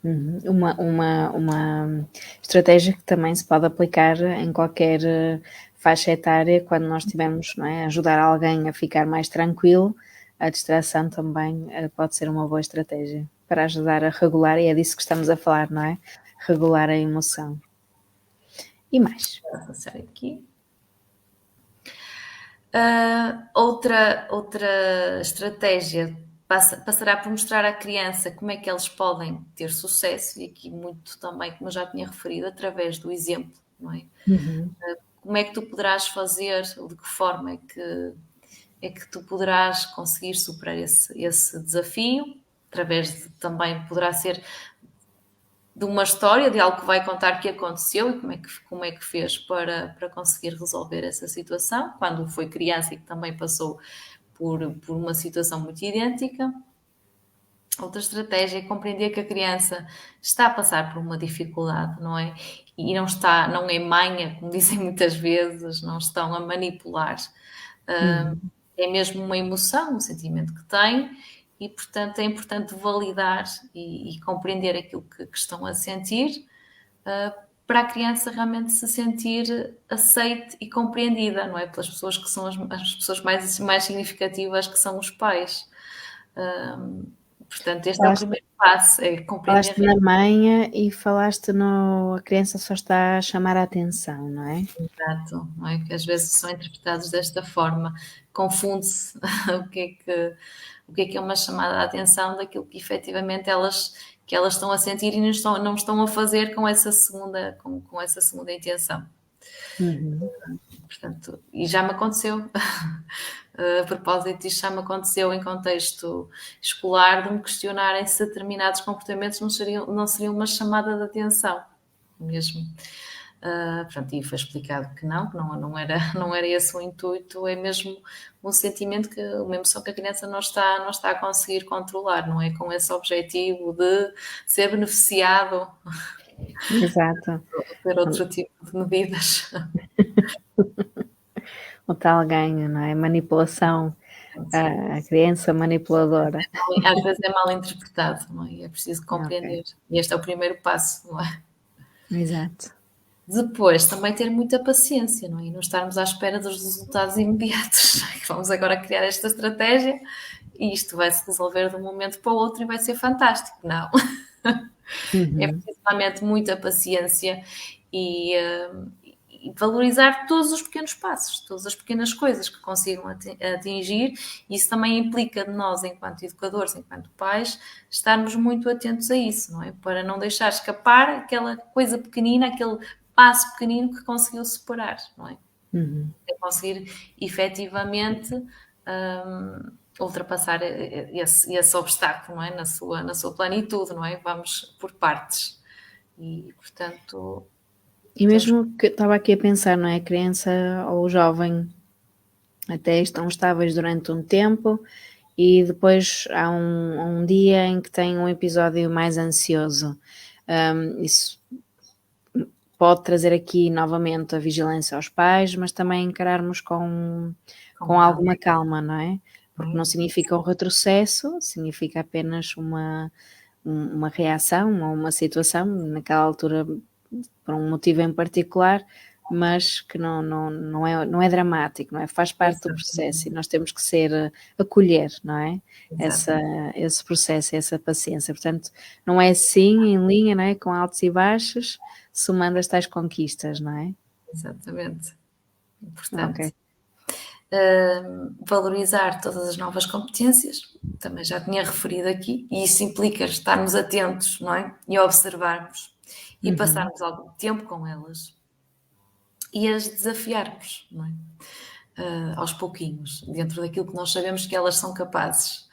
Uma estratégia que também se pode aplicar em qualquer faixa etária, quando nós tivermos, não é, ajudar alguém a ficar mais tranquilo, a distração também pode ser uma boa estratégia para ajudar a regular, e é disso que estamos a falar, não é? Regular a emoção. E mais? Vou passar aqui. Outra estratégia passará por mostrar à criança como é que eles podem ter sucesso, e aqui muito também, como eu já tinha referido, através do exemplo, não é? Como é que tu poderás fazer, de que forma é que tu poderás conseguir superar esse desafio, também poderá ser de uma história, de algo que vai contar que aconteceu e como é que fez para conseguir resolver essa situação, quando foi criança e que também passou por uma situação muito idêntica. Outra estratégia é compreender que a criança está a passar por uma dificuldade, não é? E não é manha, como dizem muitas vezes, não estão a manipular. É mesmo uma emoção, um sentimento que tem, e portanto é importante validar e compreender aquilo que estão a sentir, para a criança realmente se sentir aceite e compreendida, não é? Pelas pessoas que são as pessoas mais significativas, que são os pais. Portanto, este é o primeiro passo, é compreender. Falaste na manha e falaste a criança só está a chamar a atenção, não é? Exato, não é? Que às vezes são interpretados desta forma, confunde-se o que é uma chamada de atenção daquilo que efetivamente elas estão a sentir e não estão a fazer com essa segunda intenção. Portanto, e já me aconteceu, a propósito disto, já me aconteceu em contexto escolar de me questionarem se determinados comportamentos não seriam uma chamada de atenção mesmo. Portanto, e foi explicado que não era esse o intuito, é mesmo um sentimento, uma emoção que a criança não está a conseguir controlar, não é com esse objetivo de ser beneficiado. Exato. Ter outro tipo de medidas. O tal ganho, não é? Manipulação, a criança manipuladora. Às vezes é mal interpretado, não é? É preciso compreender. Okay. E este é o primeiro passo, não é? Exato. Depois, também ter muita paciência, não é? E não estarmos à espera dos resultados imediatos. Vamos agora criar esta estratégia e isto vai se resolver de um momento para o outro e vai ser fantástico. Não. É preciso realmente muita paciência e valorizar todos os pequenos passos, todas as pequenas coisas que consigam atingir. Isso também implica de nós, enquanto educadores, enquanto pais, estarmos muito atentos a isso, não é? Para não deixar escapar aquela coisa pequenina, aquele passo pequenino que conseguiu superar, não é? É conseguir efetivamente ultrapassar esse obstáculo, não é? Na sua plenitude, não é? Vamos por partes. E, portanto... E mesmo que estava aqui a pensar, não é? A criança ou o jovem até estão estáveis durante um tempo e depois há um dia em que tem um episódio mais ansioso. Isso pode trazer aqui novamente a vigilância aos pais, mas também encararmos com alguma calma, não é? Porque não significa um retrocesso, significa apenas uma uma reação ou uma situação, naquela altura, por um motivo em particular, mas que não é dramático, não é? Faz parte do processo e nós temos que acolher, não é? Esse processo, essa paciência. Portanto, não é assim, em linha, não é? Com altos e baixos, somando as tais conquistas, não é? Exatamente. Ok. Importante. Valorizar todas as novas competências, também já tinha referido aqui, e isso implica estarmos atentos, não é? E observarmos e passarmos algum tempo com elas e as desafiarmos, não é? Aos pouquinhos, dentro daquilo que nós sabemos que elas são capazes.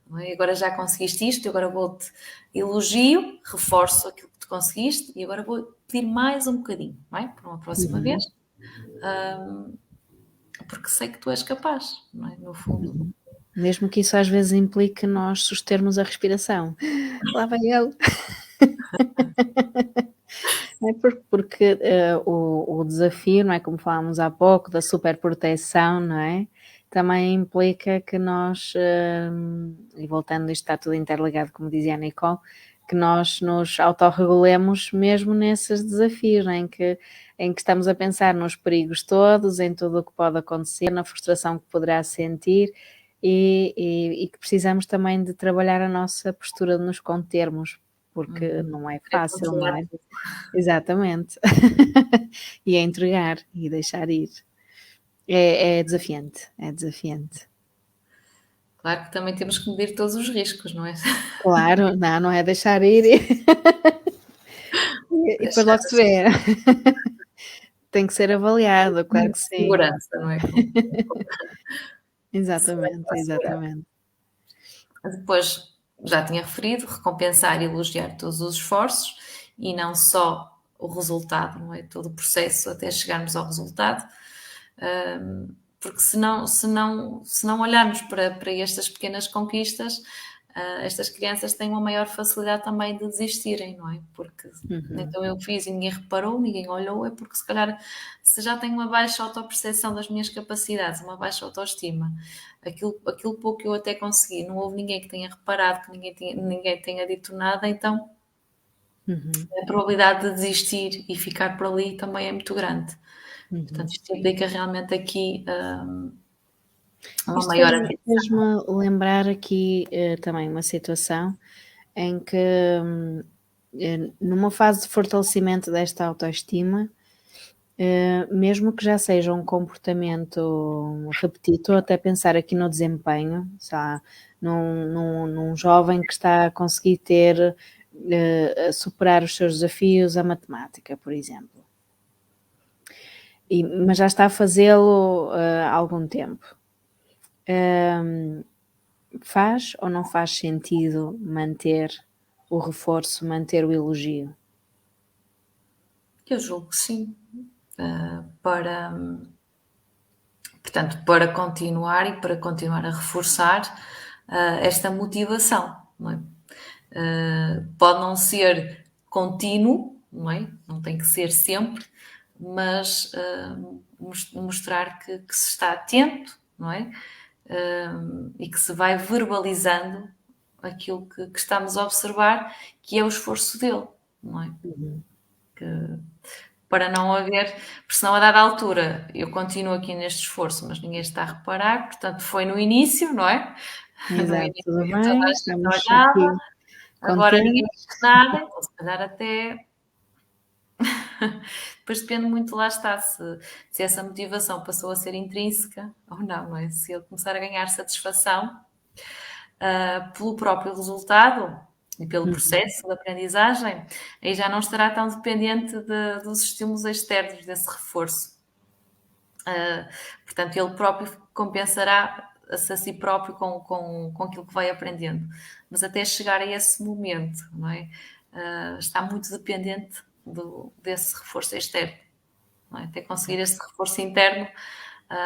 Não é? Agora já conseguiste isto, agora vou-te elogio, reforço aquilo que tu conseguiste e agora vou pedir mais um bocadinho, não é? Para uma próxima vez. Porque sei que tu és capaz, não é? No fundo. Mesmo que isso às vezes implique nós sustermos a respiração. Lá vai ele. É porque o desafio, não é, como falámos há pouco, da superproteção, não é, também implica que nós, e voltando, isto está tudo interligado, como dizia a Nicole, que nós nos autorregulemos mesmo nesses desafios, não é, em que estamos a pensar nos perigos todos, em tudo o que pode acontecer, na frustração que poderá sentir e que precisamos também de trabalhar a nossa postura de nos contermos, porque não é fácil, não é? Exatamente. E é entregar e deixar ir. É desafiante, é desafiante. Claro que também temos que medir todos os riscos, não é? Claro, não é deixar ir e depois logo se vê. Tem que ser avaliado, claro que sim. Segurança, não é? Exatamente, exatamente. Depois, já tinha referido, recompensar e elogiar todos os esforços e não só o resultado, não é? Todo o processo até chegarmos ao resultado. Porque se não olharmos para estas pequenas conquistas, estas crianças têm uma maior facilidade também de desistirem, não é? Porque então eu fiz e ninguém reparou, ninguém olhou, é porque se calhar se já tenho uma baixa autoperceção das minhas capacidades, uma baixa autoestima, aquilo pouco que eu até consegui, não houve ninguém que tenha reparado, que ninguém tenha dito nada, então a probabilidade de desistir e ficar por ali também é muito grande. Portanto, isto implica realmente aqui uma Isto maior atenção. fez-me lembrar aqui também uma situação em que, numa fase de fortalecimento desta autoestima, mesmo que já seja um comportamento repetido, estou até a pensar aqui no desempenho, sabe? Num jovem que está a conseguir a superar os seus desafios, a matemática, por exemplo. Mas já está a fazê-lo há algum tempo. Faz ou não faz sentido manter o reforço, manter o elogio? Eu julgo que sim. Portanto, para continuar e para continuar a reforçar esta motivação, não é? Pode não ser contínuo, não é? Não tem que ser sempre, mas mostrar que se está atento, não é? E que se vai verbalizando aquilo que estamos a observar, que é o esforço dele, não é? Para não haver, porque senão a dada altura eu continuo aqui neste esforço, mas ninguém está a reparar, portanto foi no início, não é? No Exato, início tudo toda bem, a estamos gente olhava, aqui agora ninguém contentes. diz nada, então se calhar até depois depende muito, lá está, se essa motivação passou a ser intrínseca ou não, não é? Se ele começar a ganhar satisfação pelo próprio resultado e pelo processo de aprendizagem, aí já não estará tão dependente dos estímulos externos, desse reforço. Portanto, ele próprio compensará-se a si próprio com aquilo que vai aprendendo. Mas até chegar a esse momento, não é? Está muito dependente desse reforço externo. Não é? Até conseguir esse reforço interno,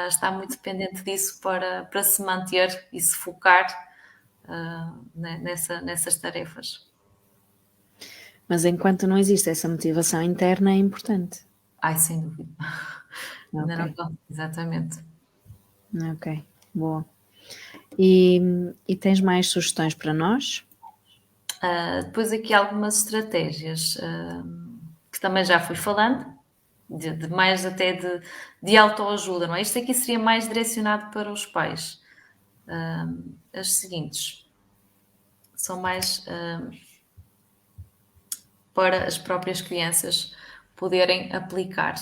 está muito dependente disso para se manter e se focar nessas tarefas. Mas enquanto não existe essa motivação interna, é importante. Ai, sem dúvida. Ainda não Ok, estou. Exatamente. ok, boa. E tens mais sugestões para nós? Depois aqui algumas estratégias que também já fui falando, de mais até de autoajuda, não é? Isto aqui seria mais direcionado para os pais. As seguintes são mais para as próprias crianças poderem aplicar.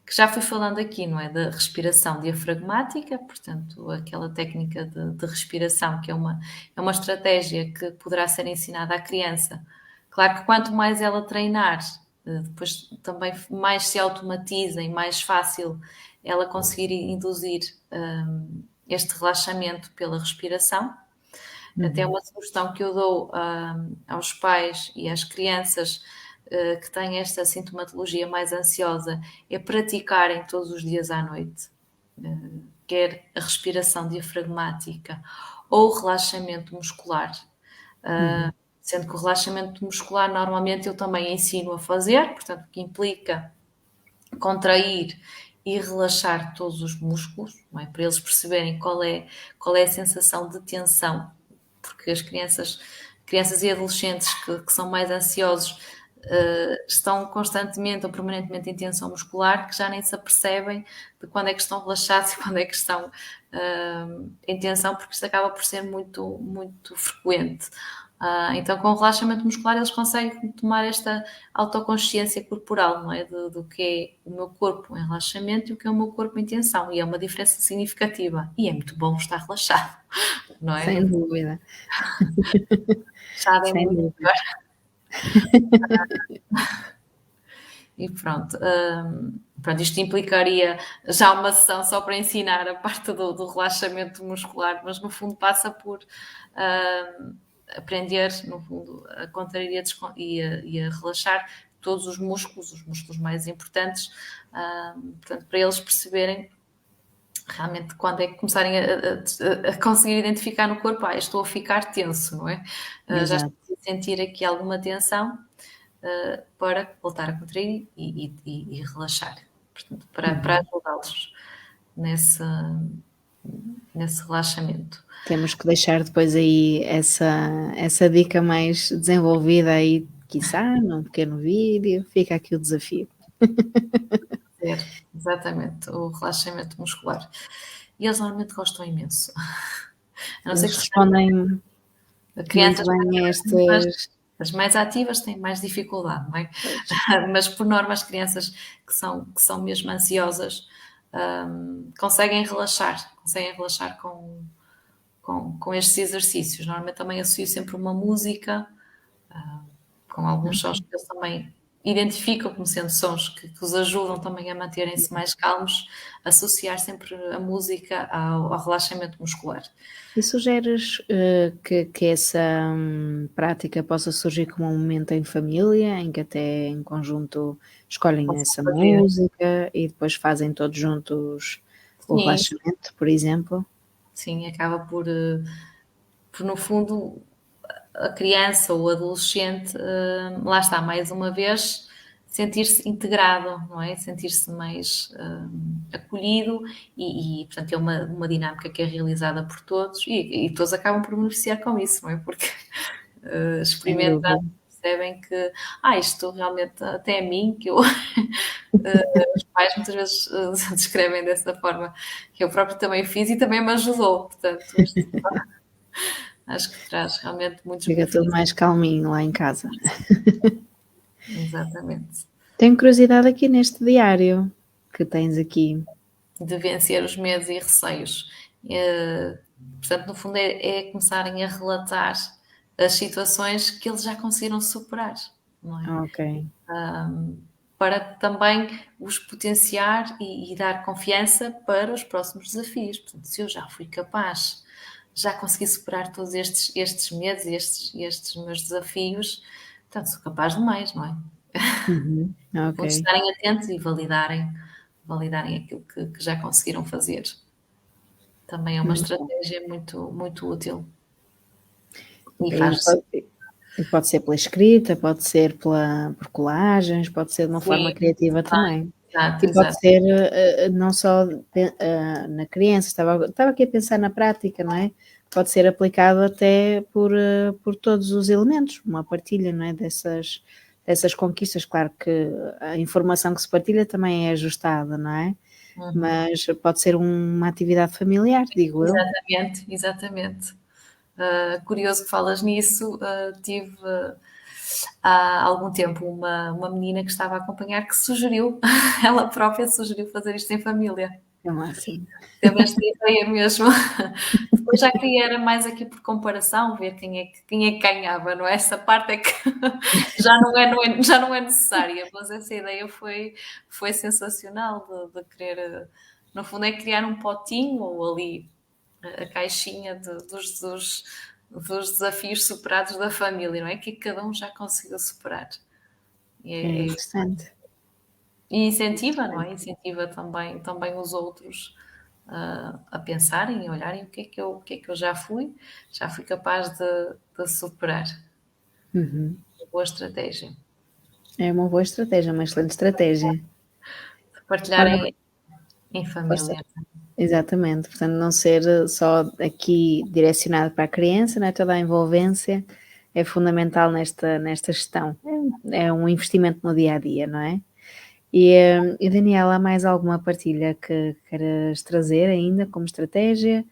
Que já fui falando aqui, não é? Da respiração diafragmática, portanto, aquela técnica de respiração, que é uma estratégia que poderá ser ensinada à criança. Claro que quanto mais ela treinar, depois também mais se automatiza e mais fácil ela conseguir induzir este relaxamento pela respiração. Até uma sugestão que eu dou aos pais e às crianças que têm esta sintomatologia mais ansiosa é praticarem todos os dias à noite, quer a respiração diafragmática ou o relaxamento muscular. Sendo que o relaxamento muscular normalmente eu também ensino a fazer, portanto, que implica contrair e relaxar todos os músculos, não é? Para eles perceberem qual é a sensação de tensão, porque as crianças e adolescentes que são mais ansiosos estão constantemente ou permanentemente em tensão muscular, que já nem se apercebem de quando é que estão relaxados e quando é que estão em tensão, porque isto acaba por ser muito, muito frequente. Então, com o relaxamento muscular, eles conseguem tomar esta autoconsciência corporal, não é? Do que é o meu corpo em relaxamento e o que é o meu corpo em tensão. E é uma diferença significativa. E é muito bom estar relaxado, não é? Sem dúvida. Já é muito dúvida. Melhor. E pronto. Isto implicaria já uma sessão só para ensinar a parte do relaxamento muscular, mas no fundo passa por aprender, no fundo, a contrair e a relaxar todos os músculos mais importantes, portanto, para eles perceberem realmente quando é que começarem a conseguir identificar no corpo, estou a ficar tenso, não é? Já estou a sentir aqui alguma tensão para voltar a contrair e relaxar, portanto, para ajudá-los nesse relaxamento. Temos que deixar depois aí essa dica mais desenvolvida aí, quiçá, num pequeno vídeo. Fica aqui o desafio. Exatamente, o relaxamento muscular. E eles normalmente gostam imenso. A não ser que respondem crianças muito bem a estas... As mais ativas têm mais dificuldade, não é? Mas por norma as crianças que são mesmo ansiosas conseguem relaxar com estes exercícios. Normalmente também associo sempre uma música com alguns sons que eles também identificam como sendo sons que os ajudam também a manterem-se mais calmos, associar sempre a música ao relaxamento muscular. E sugeres que essa prática possa surgir como um momento em família, em que até em conjunto escolhem essa música e depois fazem todos juntos o relaxamento, por exemplo? Sim, acaba por no fundo a criança ou o adolescente, lá está, mais uma vez, sentir-se integrado, não é? Sentir-se mais acolhido e, portanto, é uma dinâmica que é realizada por todos e todos acabam por beneficiar com isso, não é? Porque experimentando, percebem que isto realmente até a mim, que eu... os pais muitas vezes descrevem dessa forma, que eu próprio também fiz e também me ajudou, portanto... Acho que traz realmente muitos benefícios. Fica tudo mais calminho lá em casa. Exatamente. Tenho curiosidade aqui neste diário que tens aqui. De vencer os medos e receios. Portanto, no fundo, é começarem a relatar as situações que eles já conseguiram superar, não é? Ok. Para também os potenciar e dar confiança para os próximos desafios. Portanto, se eu já fui capaz, já consegui superar todos estes medos e estes meus desafios, portanto, sou capaz de mais, não é? Ok. Estarem atentos e validarem aquilo que já conseguiram fazer. Também é uma estratégia muito, muito útil. E pode ser pela escrita, pode ser por colagens, pode ser de uma forma criativa também. E pode ser não só na criança, estava aqui a pensar na prática, não é? pode ser aplicado até por todos os elementos, uma partilha, não é? Dessas conquistas. Claro que a informação que se partilha também é ajustada, não é? Mas pode ser uma atividade familiar, digo eu. Exatamente. Curioso que falas nisso, tive há algum tempo uma menina que estava a acompanhar que sugeriu, ela própria sugeriu fazer isto em família. É assim. Teve esta ideia mesmo. Depois já queria era mais aqui por comparação, ver quem é que ganhava, não é? Essa parte é que já não é necessária, mas essa ideia foi sensacional de querer, no fundo é criar um potinho ou ali a caixinha dos desafios superados da família, não é? Que cada um já conseguiu superar. É interessante. E incentiva, não é? Incentiva também os outros a pensarem e olharem o que é que eu já fui capaz de superar. Boa estratégia. É uma boa estratégia, uma excelente estratégia. Partilharem em Força. família. Exatamente, portanto, não ser só aqui direcionado para a criança, não é? Toda a envolvência é fundamental nesta gestão. É um investimento no dia a dia, não é? E Daniela, há mais alguma partilha que queiras trazer ainda como estratégia?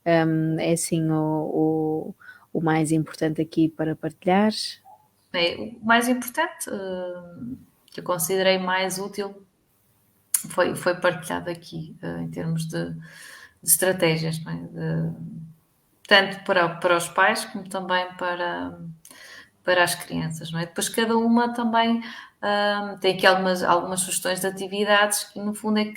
É assim o mais importante aqui para partilhares? O mais importante, que eu considerei mais útil, foi partilhado aqui, em termos de estratégias, não é? Tanto para os pais como também para as crianças, não é? Depois cada uma também tem aqui algumas sugestões de atividades que no fundo é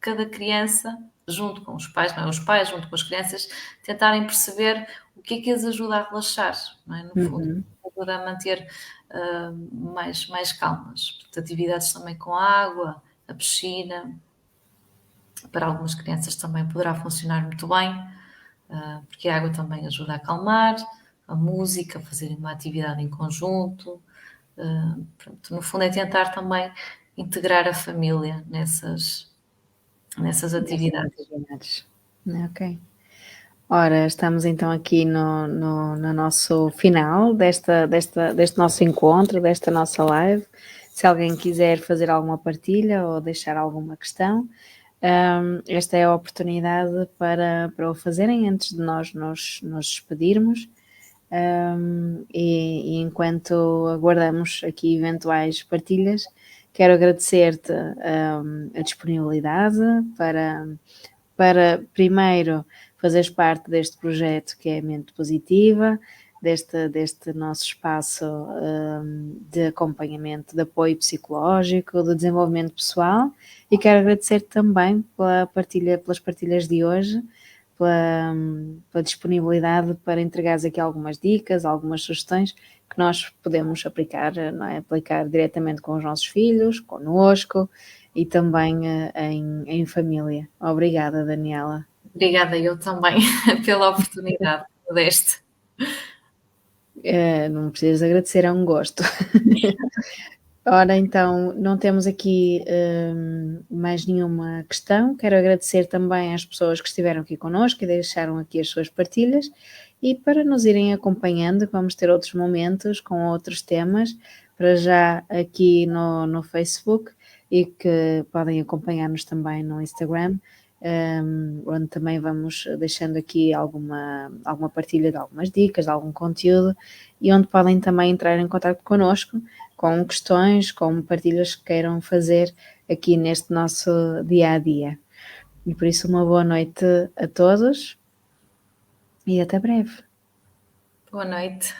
cada criança, junto com os pais, não é? Os pais junto com as crianças, tentarem perceber o que as ajuda a relaxar, não é? No fundo, ajuda a manter mais calmas. Portanto, atividades também com água, a piscina, para algumas crianças também poderá funcionar muito bem, porque a água também ajuda a acalmar, a música, fazerem uma atividade em conjunto. Pronto, no fundo é tentar também integrar a família nessas atividades. Ok. Ora, estamos então aqui no nosso final deste nosso encontro, desta nossa live. Se alguém quiser fazer alguma partilha ou deixar alguma questão, esta é a oportunidade para o fazerem antes de nós nos despedirmos. E enquanto aguardamos aqui eventuais partilhas, quero agradecer-te a disponibilidade para primeiro fazeres parte deste projeto que é a Mente Positiva, deste nosso espaço de acompanhamento, de apoio psicológico, de desenvolvimento pessoal, e quero agradecer também pelas partilhas de hoje, pela disponibilidade para entregares aqui algumas dicas, algumas sugestões que nós podemos aplicar, não é? Aplicar diretamente com os nossos filhos, connosco e também em família. Obrigada, Daniela. Obrigada eu também pela oportunidade que deste. Não precisas agradecer, é um gosto. Ora, então, não temos aqui mais nenhuma questão. Quero agradecer também às pessoas que estiveram aqui connosco e deixaram aqui as suas partilhas. E para nos irem acompanhando, vamos ter outros momentos com outros temas, para já aqui no Facebook, e que podem acompanhar-nos também no Instagram, onde também vamos deixando aqui alguma partilha de algumas dicas, de algum conteúdo, e onde podem também entrar em contato connosco com questões, com partilhas que queiram fazer aqui neste nosso dia a dia. E por isso, uma boa noite a todos e até breve. Boa noite.